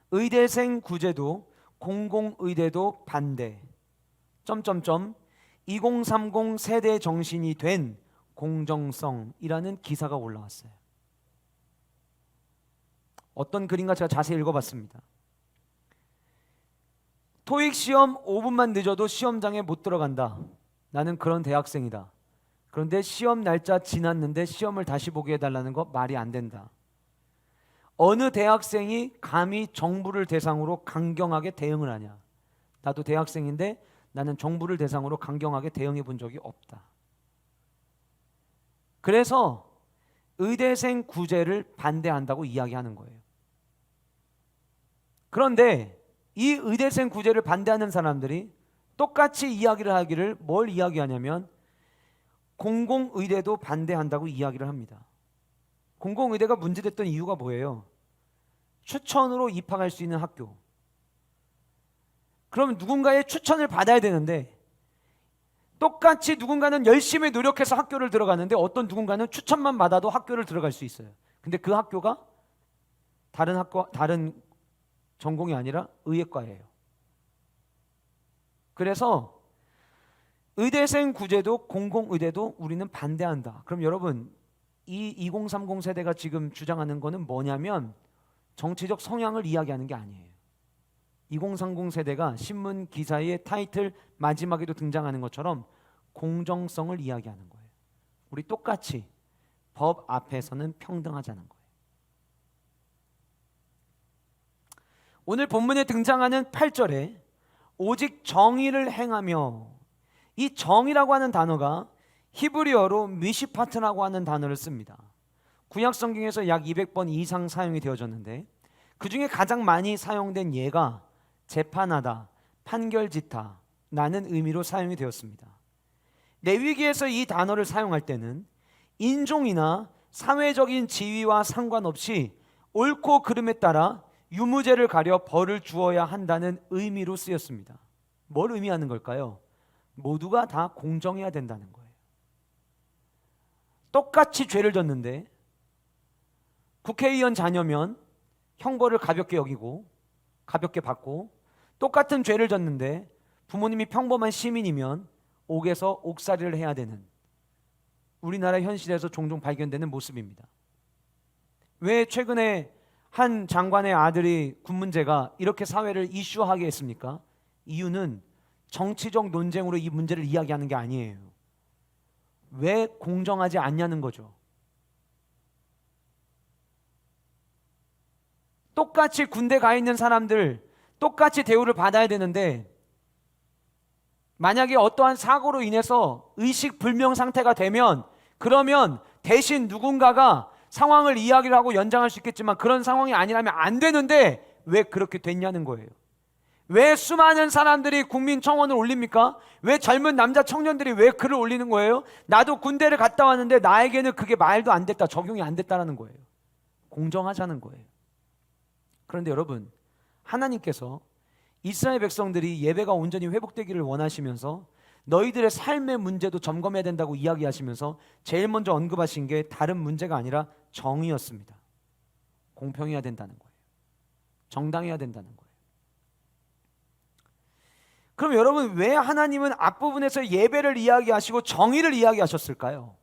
의대생 구제도 공공의대도 반대 2030 세대 정신이 된 공정성이라는 기사가 올라왔어요. 어떤 글인가 제가 자세히 읽어봤습니다. 토익 시험 5분만 늦어도 시험장에 못 들어간다. 나는 그런 대학생이다. 그런데 시험 날짜 지났는데 시험을 다시 보게 해달라는 거 말이 안 된다. 어느 대학생이 감히 정부를 대상으로 강경하게 대응을 하냐? 나도 대학생인데 나는 정부를 대상으로 강경하게 대응해 본 적이 없다. 그래서 의대생 구제를 반대한다고 이야기하는 거예요. 그런데 이 의대생 구제를 반대하는 사람들이 똑같이 이야기를 하기를 뭘 이야기하냐면 공공의대도 반대한다고 이야기를 합니다. 공공의대가 문제됐던 이유가 뭐예요? 추천으로 입학할 수 있는 학교. 그럼 누군가의 추천을 받아야 되는데 똑같이 누군가는 열심히 노력해서 학교를 들어가는데 어떤 누군가는 추천만 받아도 학교를 들어갈 수 있어요. 근데 그 학교가 다른 전공이 아니라 의예과예요. 그래서 의대생 구제도 공공의대도 우리는 반대한다. 그럼 여러분, 이 2030 세대가 지금 주장하는 거는 뭐냐면 정치적 성향을 이야기하는 게 아니에요. 2030 세대가 신문 기사의 타이틀 마지막에도 등장하는 것처럼 공정성을 이야기하는 거예요. 우리 똑같이 법 앞에서는 평등하자는 거예요. 오늘 본문에 등장하는 8절에 오직 정의를 행하며, 이 정의라고 하는 단어가 히브리어로 미시파트라고 하는 단어를 씁니다. 구약 성경에서 약 200번 이상 사용이 되어졌는데 그 중에 가장 많이 사용된 예가 재판하다, 판결짓다 라는 의미로 사용이 되었습니다. 레위기에서 이 단어를 사용할 때는 인종이나 사회적인 지위와 상관없이 옳고 그름에 따라 유무죄를 가려 벌을 주어야 한다는 의미로 쓰였습니다. 뭘 의미하는 걸까요? 모두가 다 공정해야 된다는 거예요. 똑같이 죄를 졌는데 국회의원 자녀면 형벌을 가볍게 여기고 가볍게 받고, 똑같은 죄를 졌는데 부모님이 평범한 시민이면 옥에서 옥살이를 해야 되는 우리나라 현실에서 종종 발견되는 모습입니다. 왜 최근에 한 장관의 아들이 군 문제가 이렇게 사회를 이슈하게 했습니까? 이유는 정치적 논쟁으로 이 문제를 이야기하는 게 아니에요. 왜 공정하지 않냐는 거죠. 똑같이 군대 가 있는 사람들 똑같이 대우를 받아야 되는데, 만약에 어떠한 사고로 인해서 의식불명 상태가 되면 그러면 대신 누군가가 상황을 이야기를 하고 연장할 수 있겠지만 그런 상황이 아니라면 안 되는데 왜 그렇게 됐냐는 거예요. 왜 수많은 사람들이 국민청원을 올립니까? 왜 젊은 남자 청년들이 왜 글을 올리는 거예요? 나도 군대를 갔다 왔는데 나에게는 그게 말도 안 됐다, 적용이 안 됐다라는 거예요. 공정하자는 거예요. 그런데 여러분, 하나님께서 이스라엘 백성들이 예배가 온전히 회복되기를 원하시면서 너희들의 삶의 문제도 점검해야 된다고 이야기하시면서 제일 먼저 언급하신 게 다른 문제가 아니라 정의였습니다. 공평해야 된다는 거예요. 정당해야 된다는 거예요. 그럼 여러분, 왜 하나님은 앞부분에서 예배를 이야기하시고 정의를 이야기하셨을까요?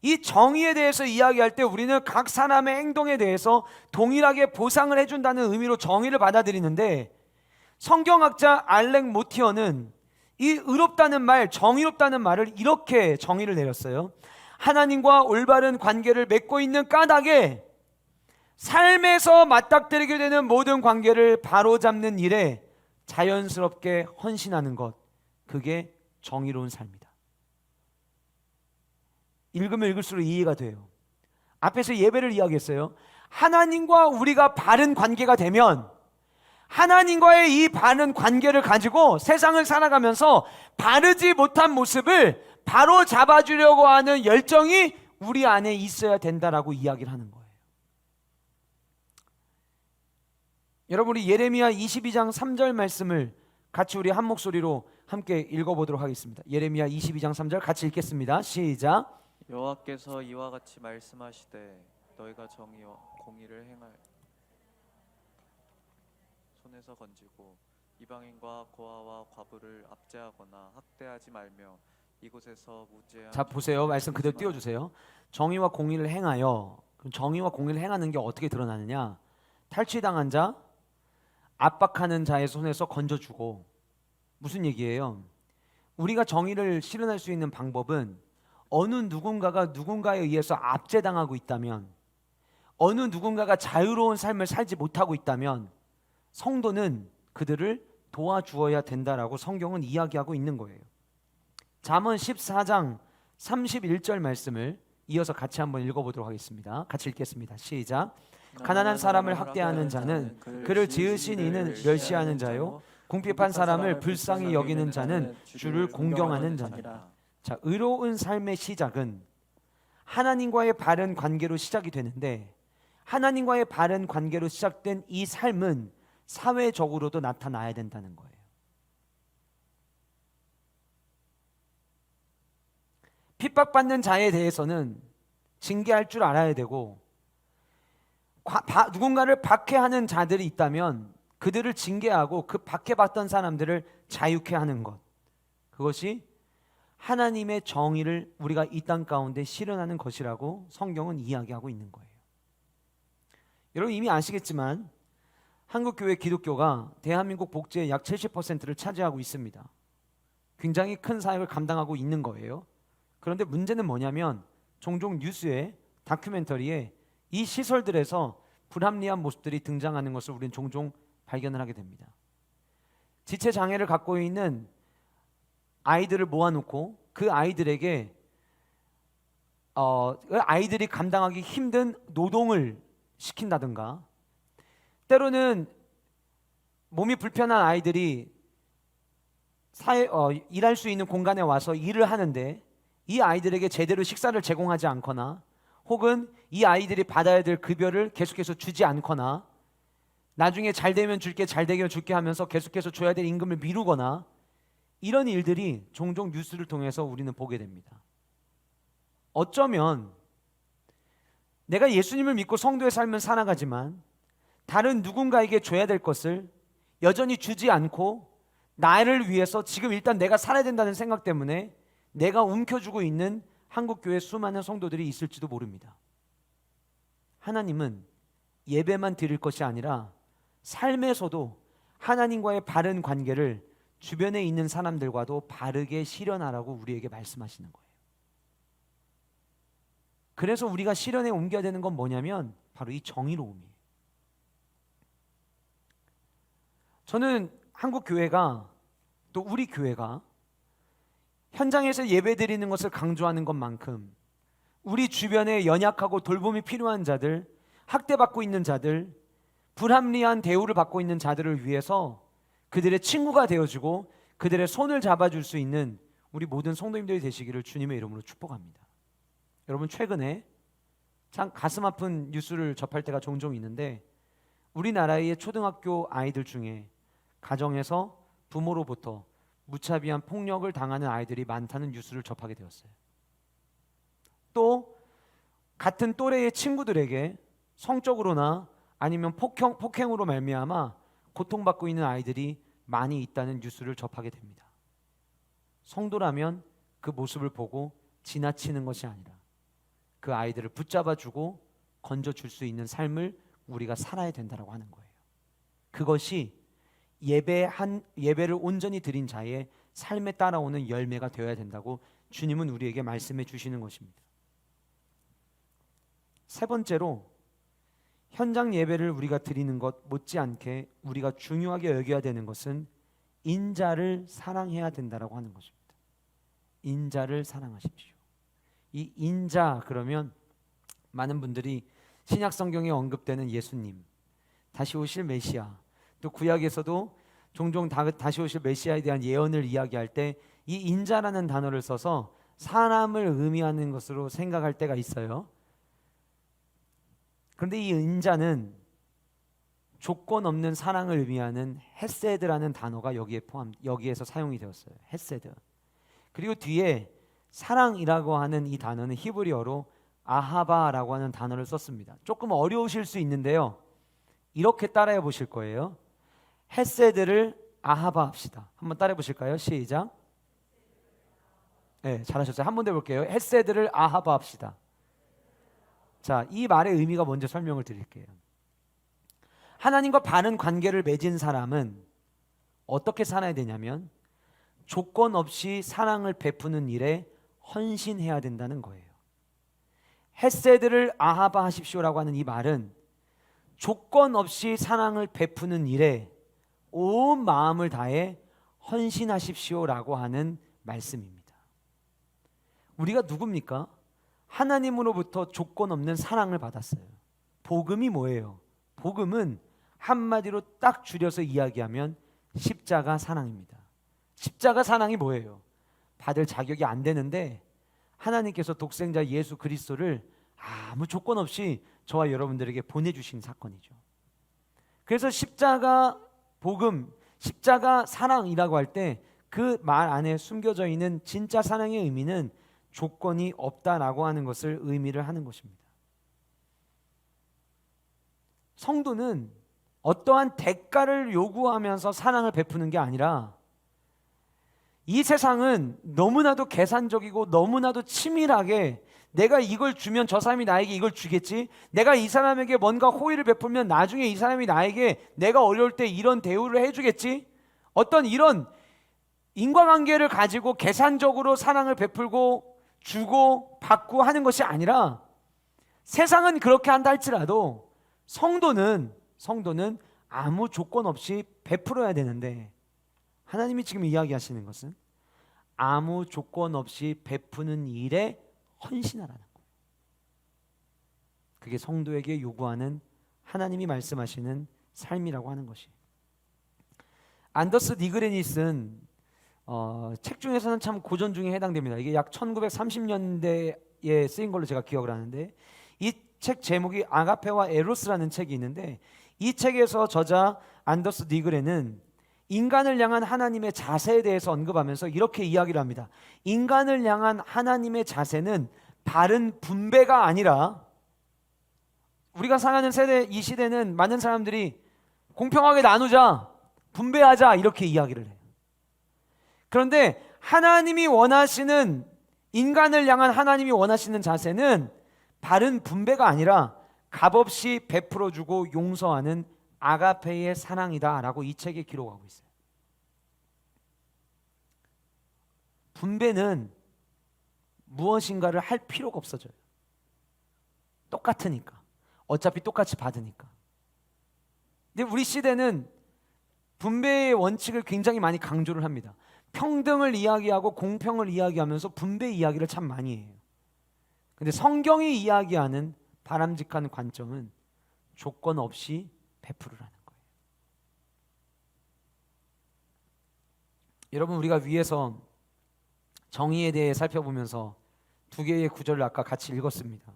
이 정의에 대해서 이야기할 때 우리는 각 사람의 행동에 대해서 동일하게 보상을 해준다는 의미로 정의를 받아들이는데, 성경학자 알렉 모티어는 이 의롭다는 말, 정의롭다는 말을 이렇게 정의를 내렸어요. 하나님과 올바른 관계를 맺고 있는 까닭에 삶에서 맞닥뜨리게 되는 모든 관계를 바로잡는 일에 자연스럽게 헌신하는 것, 그게 정의로운 삶이다. 읽으면 읽을수록 이해가 돼요. 앞에서 예배를 이야기했어요. 하나님과 우리가 바른 관계가 되면 하나님과의 이 바른 관계를 가지고 세상을 살아가면서 바르지 못한 모습을 바로 잡아주려고 하는 열정이 우리 안에 있어야 된다라고 이야기를 하는 거예요. 여러분, 우리 예레미야 22장 3절 말씀을 같이 우리 한 목소리로 함께 읽어보도록 하겠습니다. 예레미야 22장 3절 같이 읽겠습니다. 시작. 여호와께서 이와 같이 말씀하시되 너희가 정의와 공의를 행할 손에서 건지고 이방인과 고아와 과부를 압제하거나 학대하지 말며 이곳에서 무죄한. 자, 보세요. 말씀 그대로 띄워주세요. 정의와 공의를 행하여. 그럼 정의와 공의를 행하는 게 어떻게 드러나느냐? 탈취당한 자, 압박하는 자의 손에서 건져주고. 무슨 얘기예요? 우리가 정의를 실현할 수 있는 방법은 어느 누군가가 누군가에 의해서 압제당하고 있다면, 어느 누군가가 자유로운 삶을 살지 못하고 있다면 성도는 그들을 도와주어야 된다라고 성경은 이야기하고 있는 거예요. 잠언 14장 31절 말씀을 이어서 같이 한번 읽어보도록 하겠습니다. 같이 읽겠습니다. 시작. 가난한 사람을 학대하는 자는 그를 지으신 이는 멸시하는 자요, 궁핍한 사람을 불쌍히 여기는 자는 주를 공경하는 자니라. 자, 의로운 삶의 시작은 하나님과의 바른 관계로 시작이 되는데, 하나님과의 바른 관계로 시작된 이 삶은 사회적으로도 나타나야 된다는 거예요. 핍박받는 자에 대해서는 징계할 줄 알아야 되고, 누군가를 박해하는 자들이 있다면 그들을 징계하고 그 박해받던 사람들을 자유케 하는 것, 그것이 하나님의 정의를 우리가 이 땅 가운데 실현하는 것이라고 성경은 이야기하고 있는 거예요. 여러분, 이미 아시겠지만 한국교회 기독교가 대한민국 복지의 약 70%를 차지하고 있습니다. 굉장히 큰 사역을 감당하고 있는 거예요. 그런데 문제는 뭐냐면 종종 뉴스에 다큐멘터리에 이 시설들에서 불합리한 모습들이 등장하는 것을 우리는 종종 발견을 하게 됩니다. 지체 장애를 갖고 있는 아이들을 모아놓고 그 아이들에게 아이들이 감당하기 힘든 노동을 시킨다든가, 때로는 몸이 불편한 아이들이 일할 수 있는 공간에 와서 일을 하는데 이 아이들에게 제대로 식사를 제공하지 않거나, 혹은 이 아이들이 받아야 될 급여를 계속해서 주지 않거나, 나중에 잘 되면 줄게 잘 되면 줄게 하면서 계속해서 줘야 될 임금을 미루거나, 이런 일들이 종종 뉴스를 통해서 우리는 보게 됩니다. 어쩌면 내가 예수님을 믿고 성도의 삶을 살아가지만 다른 누군가에게 줘야 될 것을 여전히 주지 않고 나를 위해서 지금 일단 내가 살아야 된다는 생각 때문에 내가 움켜쥐고 있는 한국교회 수많은 성도들이 있을지도 모릅니다. 하나님은 예배만 드릴 것이 아니라 삶에서도 하나님과의 바른 관계를 주변에 있는 사람들과도 바르게 실현하라고 우리에게 말씀하시는 거예요. 그래서 우리가 실현에 옮겨야 되는 건 뭐냐면 바로 이 정의로움이에요. 저는 한국 교회가, 또 우리 교회가 현장에서 예배 드리는 것을 강조하는 것만큼 우리 주변에 연약하고 돌봄이 필요한 자들, 학대받고 있는 자들, 불합리한 대우를 받고 있는 자들을 위해서 그들의 친구가 되어주고 그들의 손을 잡아줄 수 있는 우리 모든 성도님들이 되시기를 주님의 이름으로 축복합니다. 여러분, 최근에 참 가슴 아픈 뉴스를 접할 때가 종종 있는데, 우리나라의 초등학교 아이들 중에 가정에서 부모로부터 무차비한 폭력을 당하는 아이들이 많다는 뉴스를 접하게 되었어요. 또 같은 또래의 친구들에게 성적으로나 아니면 폭행으로 말미암아 고통받고 있는 아이들이 많이 있다는 뉴스를 접하게 됩니다. 성도라면 그 모습을 보고 지나치는 것이 아니라 그 아이들을 붙잡아주고 건져줄 수 있는 삶을 우리가 살아야 된다고 하는 거예요. 그것이 예배를 온전히 드린 자의 삶에 따라오는 열매가 되어야 된다고 주님은 우리에게 말씀해 주시는 것입니다. 세 번째로, 현장 예배를 우리가 드리는 것 못지않게 우리가 중요하게 여겨야 되는 것은 인자를 사랑해야 된다라고 하는 것입니다. 인자를 사랑하십시오. 이 인자, 그러면 많은 분들이 신약 성경에 언급되는 예수님, 다시 오실 메시아, 또 구약에서도 종종 다시 오실 메시아에 대한 예언을 이야기할 때 이 인자라는 단어를 써서 사람을 의미하는 것으로 생각할 때가 있어요. 그런데 이 인자는 조건 없는 사랑을 의미하는 헤세드라는 단어가 여기에서 사용이 되었어요. 헤세드. 그리고 뒤에 사랑이라고 하는 이 단어는 히브리어로 아하바라고 하는 단어를 썼습니다. 조금 어려우실 수 있는데요, 이렇게 따라해 보실 거예요. 헤세드를 아하바 합시다. 한번 따라해 보실까요? 시작. 네, 잘하셨어요. 한번 더 해볼게요. 헤세드를 아하바 합시다. 자, 이 말의 의미가 먼저 설명을 드릴게요. 하나님과 바른 관계를 맺은 사람은 어떻게 살아야 되냐면 조건 없이 사랑을 베푸는 일에 헌신해야 된다는 거예요. 헤세드를 아하바 하십시오라고 하는 이 말은 조건 없이 사랑을 베푸는 일에 온 마음을 다해 헌신하십시오라고 하는 말씀입니다. 우리가 누굽니까? 하나님으로부터 조건 없는 사랑을 받았어요. 복음이 뭐예요? 복음은 한마디로 딱 줄여서 이야기하면 십자가 사랑입니다. 십자가 사랑이 뭐예요? 받을 자격이 안 되는데 하나님께서 독생자 예수 그리스도를 아무 조건 없이 저와 여러분들에게 보내주신 사건이죠. 그래서 십자가 복음, 십자가 사랑이라고 할 때 그 말 안에 숨겨져 있는 진짜 사랑의 의미는 조건이 없다라고 하는 것을 의미를 하는 것입니다. 성도는 어떠한 대가를 요구하면서 사랑을 베푸는 게 아니라 이 세상은 너무나도 계산적이고 너무나도 치밀하게 내가 이걸 주면 저 사람이 나에게 이걸 주겠지. 내가 이 사람에게 뭔가 호의를 베풀면 나중에 이 사람이 나에게 내가 어려울 때 이런 대우를 해주겠지. 어떤 이런 인과관계를 가지고 계산적으로 사랑을 베풀고 주고 받고 하는 것이 아니라, 세상은 그렇게 한다 할지라도 성도는 아무 조건 없이 베풀어야 되는데, 하나님이 지금 이야기하시는 것은 아무 조건 없이 베푸는 일에 헌신하라는 거예요. 그게 성도에게 요구하는 하나님이 말씀하시는 삶이라고 하는 것이에요. 안더스 니그렌이 쓴 책 중에서는 참 고전 중에 해당됩니다. 이게 약 1930년대에 쓰인 걸로 제가 기억을 하는데, 이 책 제목이 아가페와 에로스라는 책이 있는데, 이 책에서 저자 안더스 니그렌은 인간을 향한 하나님의 자세에 대해서 언급하면서 이렇게 이야기를 합니다. 인간을 향한 하나님의 자세는 바른 분배가 아니라, 우리가 살아가는 세대, 이 시대는 많은 사람들이 공평하게 나누자, 분배하자 이렇게 이야기를 해요. 그런데 하나님이 원하시는, 인간을 향한 하나님이 원하시는 자세는 바른 분배가 아니라 값없이 베풀어주고 용서하는 아가페의 사랑이다라고 이 책에 기록하고 있어요. 분배는 무엇인가를 할 필요가 없어져요. 똑같으니까. 어차피 똑같이 받으니까. 근데 우리 시대는 분배의 원칙을 굉장히 많이 강조를 합니다. 평등을 이야기하고 공평을 이야기하면서 분배 이야기를 참 많이 해요. 근데 성경이 이야기하는 바람직한 관점은 조건 없이 베풀으라는 거예요. 여러분, 우리가 위에서 정의에 대해 살펴보면서 두 개의 구절을 아까 같이 읽었습니다.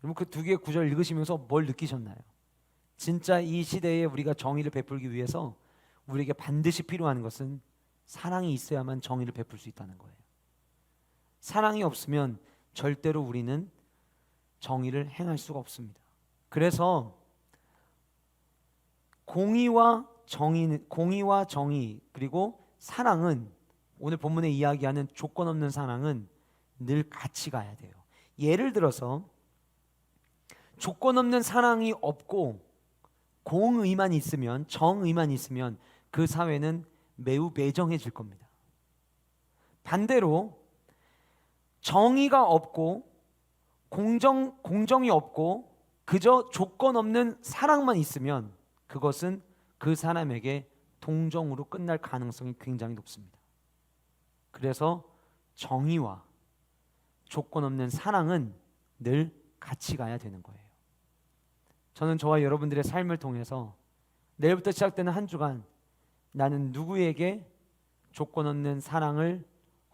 여러분, 그 두 개의 구절 읽으시면서 뭘 느끼셨나요? 진짜 이 시대에 우리가 정의를 베풀기 위해서 우리에게 반드시 필요한 것은 사랑이 있어야만 정의를 베풀 수 있다는 거예요. 사랑이 없으면 절대로 우리는 정의를 행할 수가 없습니다. 그래서 공의와 정의 그리고 사랑은, 오늘 본문에 이야기하는 조건 없는 사랑은 늘 같이 가야 돼요. 예를 들어서 조건 없는 사랑이 없고 공의만 있으면, 정의만 있으면 그 사회는 매우 매정해질 겁니다. 반대로 정의가 없고 공정이 없고 그저 조건 없는 사랑만 있으면 그것은 그 사람에게 동정으로 끝날 가능성이 굉장히 높습니다. 그래서 정의와 조건 없는 사랑은 늘 같이 가야 되는 거예요. 저는 저와 여러분들의 삶을 통해서 내일부터 시작되는 한 주간 나는 누구에게 조건 없는 사랑을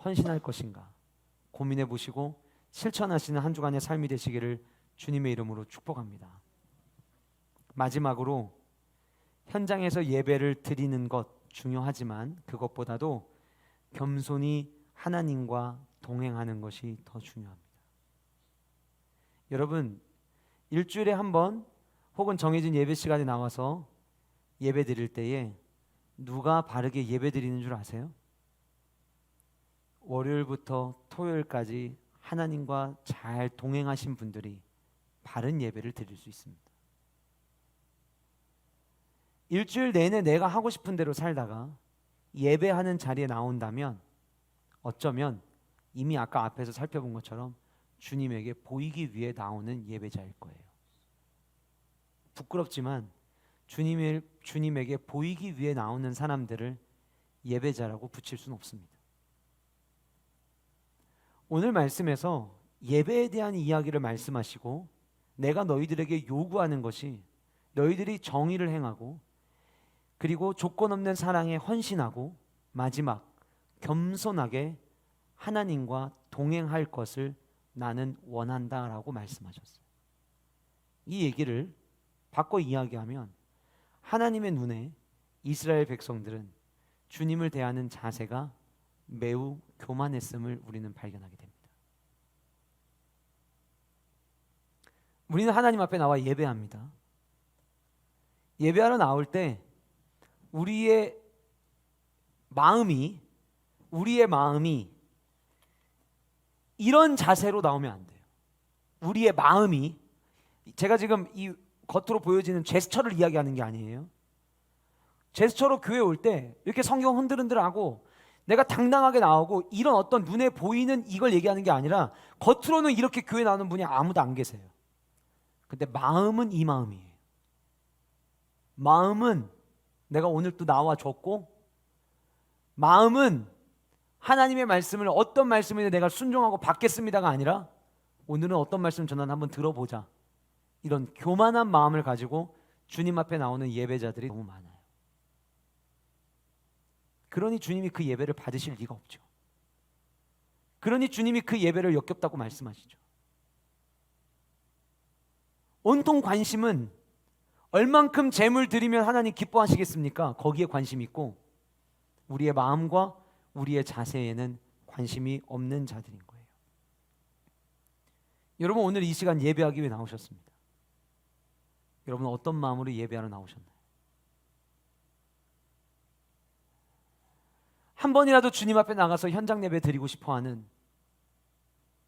헌신할 것인가 고민해 보시고 실천하시는 한 주간의 삶이 되시기를 주님의 이름으로 축복합니다. 마지막으로 현장에서 예배를 드리는 것 중요하지만 그것보다도 겸손히 하나님과 동행하는 것이 더 중요합니다. 여러분, 일주일에 한 번 혹은 정해진 예배 시간에 나와서 예배 드릴 때에 누가 바르게 예배 드리는 줄 아세요? 월요일부터 토요일까지 하나님과 잘 동행하신 분들이 바른 예배를 드릴 수 있습니다. 일주일 내내 내가 하고 싶은 대로 살다가 예배하는 자리에 나온다면 어쩌면 이미 아까 앞에서 살펴본 것처럼 주님에게 보이기 위해 나오는 예배자일 거예요. 부끄럽지만 주님에게 보이기 위해 나오는 사람들을 예배자라고 붙일 수는 없습니다. 오늘 말씀에서 예배에 대한 이야기를 말씀하시고 내가 너희들에게 요구하는 것이 너희들이 정의를 행하고 그리고 조건 없는 사랑에 헌신하고 마지막 겸손하게 하나님과 동행할 것을 나는 원한다라고 말씀하셨어요. 이 얘기를 바꿔 이야기하면 하나님의 눈에 이스라엘 백성들은 주님을 대하는 자세가 매우 교만했음을 우리는 발견하게 됩니다. 우리는 하나님 앞에 나와 예배합니다. 예배하러 나올 때 우리의 마음이 이런 자세로 나오면 안 돼요. 우리의 마음이, 제가 지금 이 겉으로 보여지는 제스처를 이야기하는 게 아니에요. 제스처로 교회 올 때 이렇게 성경 흔들흔들하고 내가 당당하게 나오고 이런 어떤 눈에 보이는 이걸 얘기하는 게 아니라, 겉으로는 이렇게 교회 나오는 분이 아무도 안 계세요. 근데 마음은 이 마음이에요. 마음은 내가 오늘 또 나와 줬고, 마음은 하나님의 말씀을 어떤 말씀이든 내가 순종하고 받겠습니다가 아니라, 오늘은 어떤 말씀 전하나 한번 들어보자, 이런 교만한 마음을 가지고 주님 앞에 나오는 예배자들이 너무 많아요. 그러니 주님이 그 예배를 받으실 리가 없죠. 그러니 주님이 그 예배를 역겹다고 말씀하시죠. 온통 관심은 얼만큼 재물 드리면 하나님 기뻐하시겠습니까? 거기에 관심이 있고, 우리의 마음과 우리의 자세에는 관심이 없는 자들인 거예요. 여러분, 오늘 이 시간 예배하기 위해 나오셨습니다. 여러분, 어떤 마음으로 예배하러 나오셨나요? 한 번이라도 주님 앞에 나가서 현장 예배 드리고 싶어하는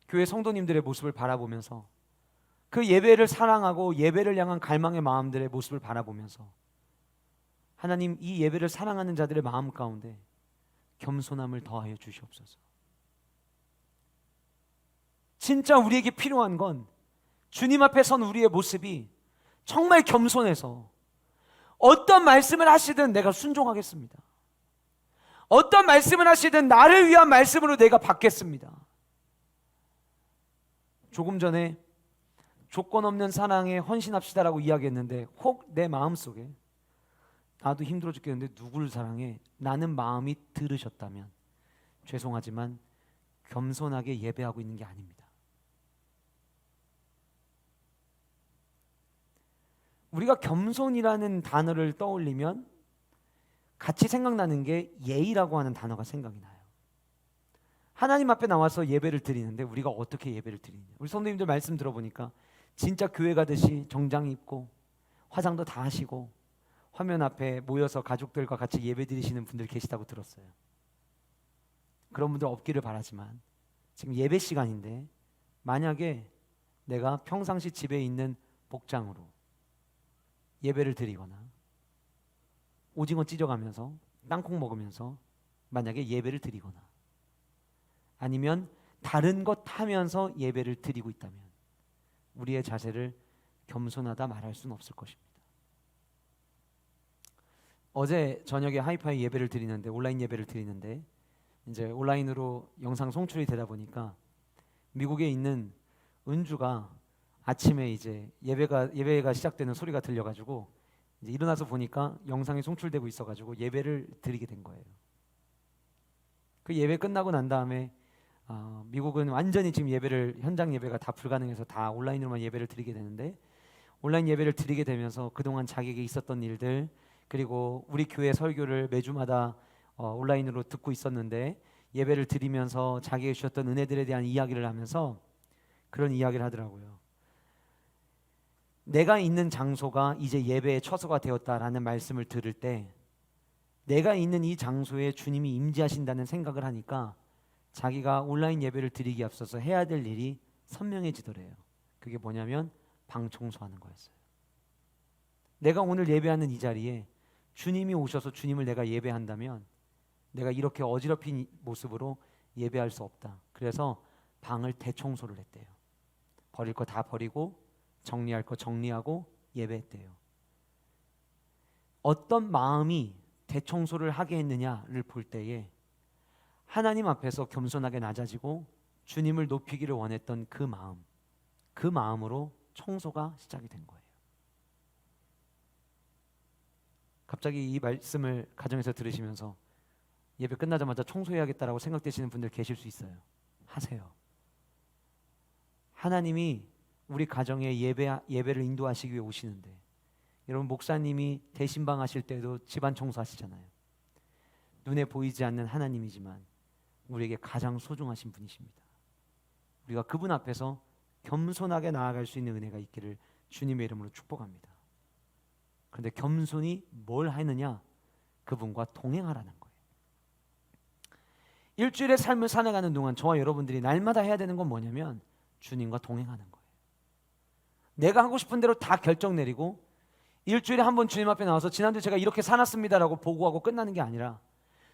교회 성도님들의 모습을 바라보면서, 그 예배를 사랑하고 예배를 향한 갈망의 마음들의 모습을 바라보면서, 하나님, 이 예배를 사랑하는 자들의 마음 가운데 겸손함을 더하여 주시옵소서. 진짜 우리에게 필요한 건 주님 앞에 선 우리의 모습이 정말 겸손해서, 어떤 말씀을 하시든 내가 순종하겠습니다, 어떤 말씀을 하시든 나를 위한 말씀으로 내가 받겠습니다. 조금 전에 조건 없는 사랑에 헌신합시다라고 이야기했는데, 혹 내 마음속에 나도 힘들어 죽겠는데 누구를 사랑해? 라는 마음이 들으셨다면 죄송하지만 겸손하게 예배하고 있는 게 아닙니다. 우리가 겸손이라는 단어를 떠올리면 같이 생각나는 게 예의라고 하는 단어가 생각이 나요. 하나님 앞에 나와서 예배를 드리는데 우리가 어떻게 예배를 드리냐? 우리 성도님들 말씀 들어보니까 진짜 교회 가듯이 정장 입고 화장도 다 하시고 화면 앞에 모여서 가족들과 같이 예배 드리시는 분들 계시다고 들었어요. 그런 분들 없기를 바라지만, 지금 예배 시간인데 만약에 내가 평상시 집에 있는 복장으로 예배를 드리거나 오징어 찢어가면서 땅콩 먹으면서 만약에 예배를 드리거나, 아니면 다른 것 하면서 예배를 드리고 있다면 우리의 자세를 겸손하다 말할 수는 없을 것입니다. 어제 저녁에 하이파이 예배를 드리는데, 온라인 예배를 드리는데, 이제 온라인으로 영상 송출이 되다 보니까 미국에 있는 은주가 아침에 이제 예배가 시작되는 소리가 들려가지고 이제 일어나서 보니까 영상이 송출되고 있어가지고 예배를 드리게 된 거예요. 그 예배 끝나고 난 다음에 미국은 완전히 지금 현장 예배가 다 불가능해서 다 온라인으로만 예배를 드리게 되는데, 온라인 예배를 드리게 되면서 그동안 자기에게 있었던 일들, 그리고 우리 교회 설교를 매주마다 온라인으로 듣고 있었는데 예배를 드리면서 자기에게 주셨던 은혜들에 대한 이야기를 하면서 그런 이야기를 하더라고요. 내가 있는 장소가 이제 예배의 처소가 되었다라는 말씀을 들을 때, 내가 있는 이 장소에 주님이 임재하신다는 생각을 하니까 자기가 온라인 예배를 드리기에 앞서서 해야 될 일이 선명해지더래요. 그게 뭐냐면 방 청소하는 거였어요. 내가 오늘 예배하는 이 자리에 주님이 오셔서 주님을 내가 예배한다면 내가 이렇게 어지럽힌 모습으로 예배할 수 없다. 그래서 방을 대청소를 했대요. 버릴 거 다 버리고 정리할 거 정리하고 예배했대요. 어떤 마음이 대청소를 하게 했느냐를 볼 때에 하나님 앞에서 겸손하게 낮아지고 주님을 높이기를 원했던 그 마음으로 청소가 시작이 된 거예요. 갑자기 이 말씀을 가정에서 들으시면서 예배 끝나자마자 청소해야겠다라고 생각되시는 분들 계실 수 있어요. 하세요. 하나님이 우리 가정에 예배를 인도하시기 위해 오시는데, 여러분 목사님이 대신방 하실 때도 집안 청소하시잖아요. 눈에 보이지 않는 하나님이지만 우리에게 가장 소중하신 분이십니다. 우리가 그분 앞에서 겸손하게 나아갈 수 있는 은혜가 있기를 주님의 이름으로 축복합니다. 그런데 겸손히 뭘 하느냐? 그분과 동행하라는 거예요. 일주일의 삶을 살아가는 동안 저와 여러분들이 날마다 해야 되는 건 뭐냐면 주님과 동행하는 거예요. 내가 하고 싶은 대로 다 결정 내리고 일주일에 한 번 주님 앞에 나와서 지난주 제가 이렇게 살았습니다라고 보고하고 끝나는 게 아니라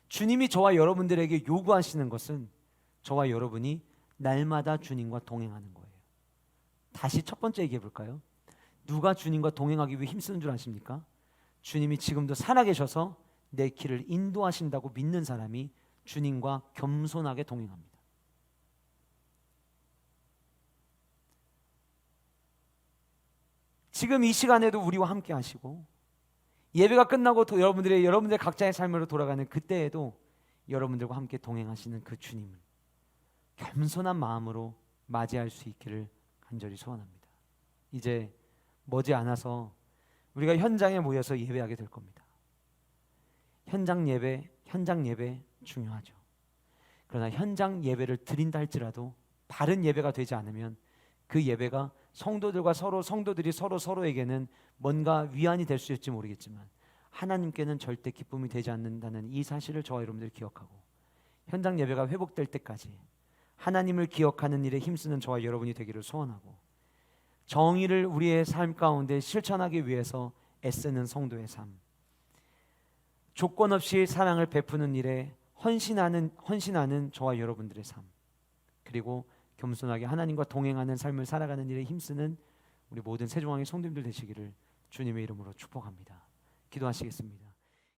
주님이 저와 여러분들에게 요구하시는 것은 저와 여러분이 날마다 주님과 동행하는 거예요. 다시 첫 번째 얘기해 볼까요? 누가 주님과 동행하기 위해 힘쓰는 줄 아십니까? 주님이 지금도 살아계셔서 내 길을 인도하신다고 믿는 사람이 주님과 겸손하게 동행합니다. 지금 이 시간에도 우리와 함께 하시고 예배가 끝나고 또 여러분들 각자의 삶으로 돌아가는 그때에도 여러분들과 함께 동행하시는 그 주님을 겸손한 마음으로 맞이할 수 있기를 간절히 소원합니다. 이제 머지않아서 우리가 현장에 모여서 예배하게 될 겁니다. 현장 예배 중요하죠. 그러나 현장 예배를 드린다 할지라도 바른 예배가 되지 않으면 그 예배가 성도들이 서로에게는 뭔가 위안이 될 수 있을지 모르겠지만 하나님께는 절대 기쁨이 되지 않는다는 이 사실을 저와 여러분들이 기억하고 현장 예배가 회복될 때까지 하나님을 기억하는 일에 힘쓰는 저와 여러분이 되기를 소원하고 정의를 우리의 삶 가운데 실천하기 위해서 애쓰는 성도의 삶, 조건 없이 사랑을 베푸는 일에 헌신하는 저와 여러분들의 삶, 그리고 겸손하게 하나님과 동행하는 삶을 살아가는 일에 힘쓰는 우리 모든 세종왕의 성도님들 되시기를 주님의 이름으로 축복합니다. 기도하시겠습니다.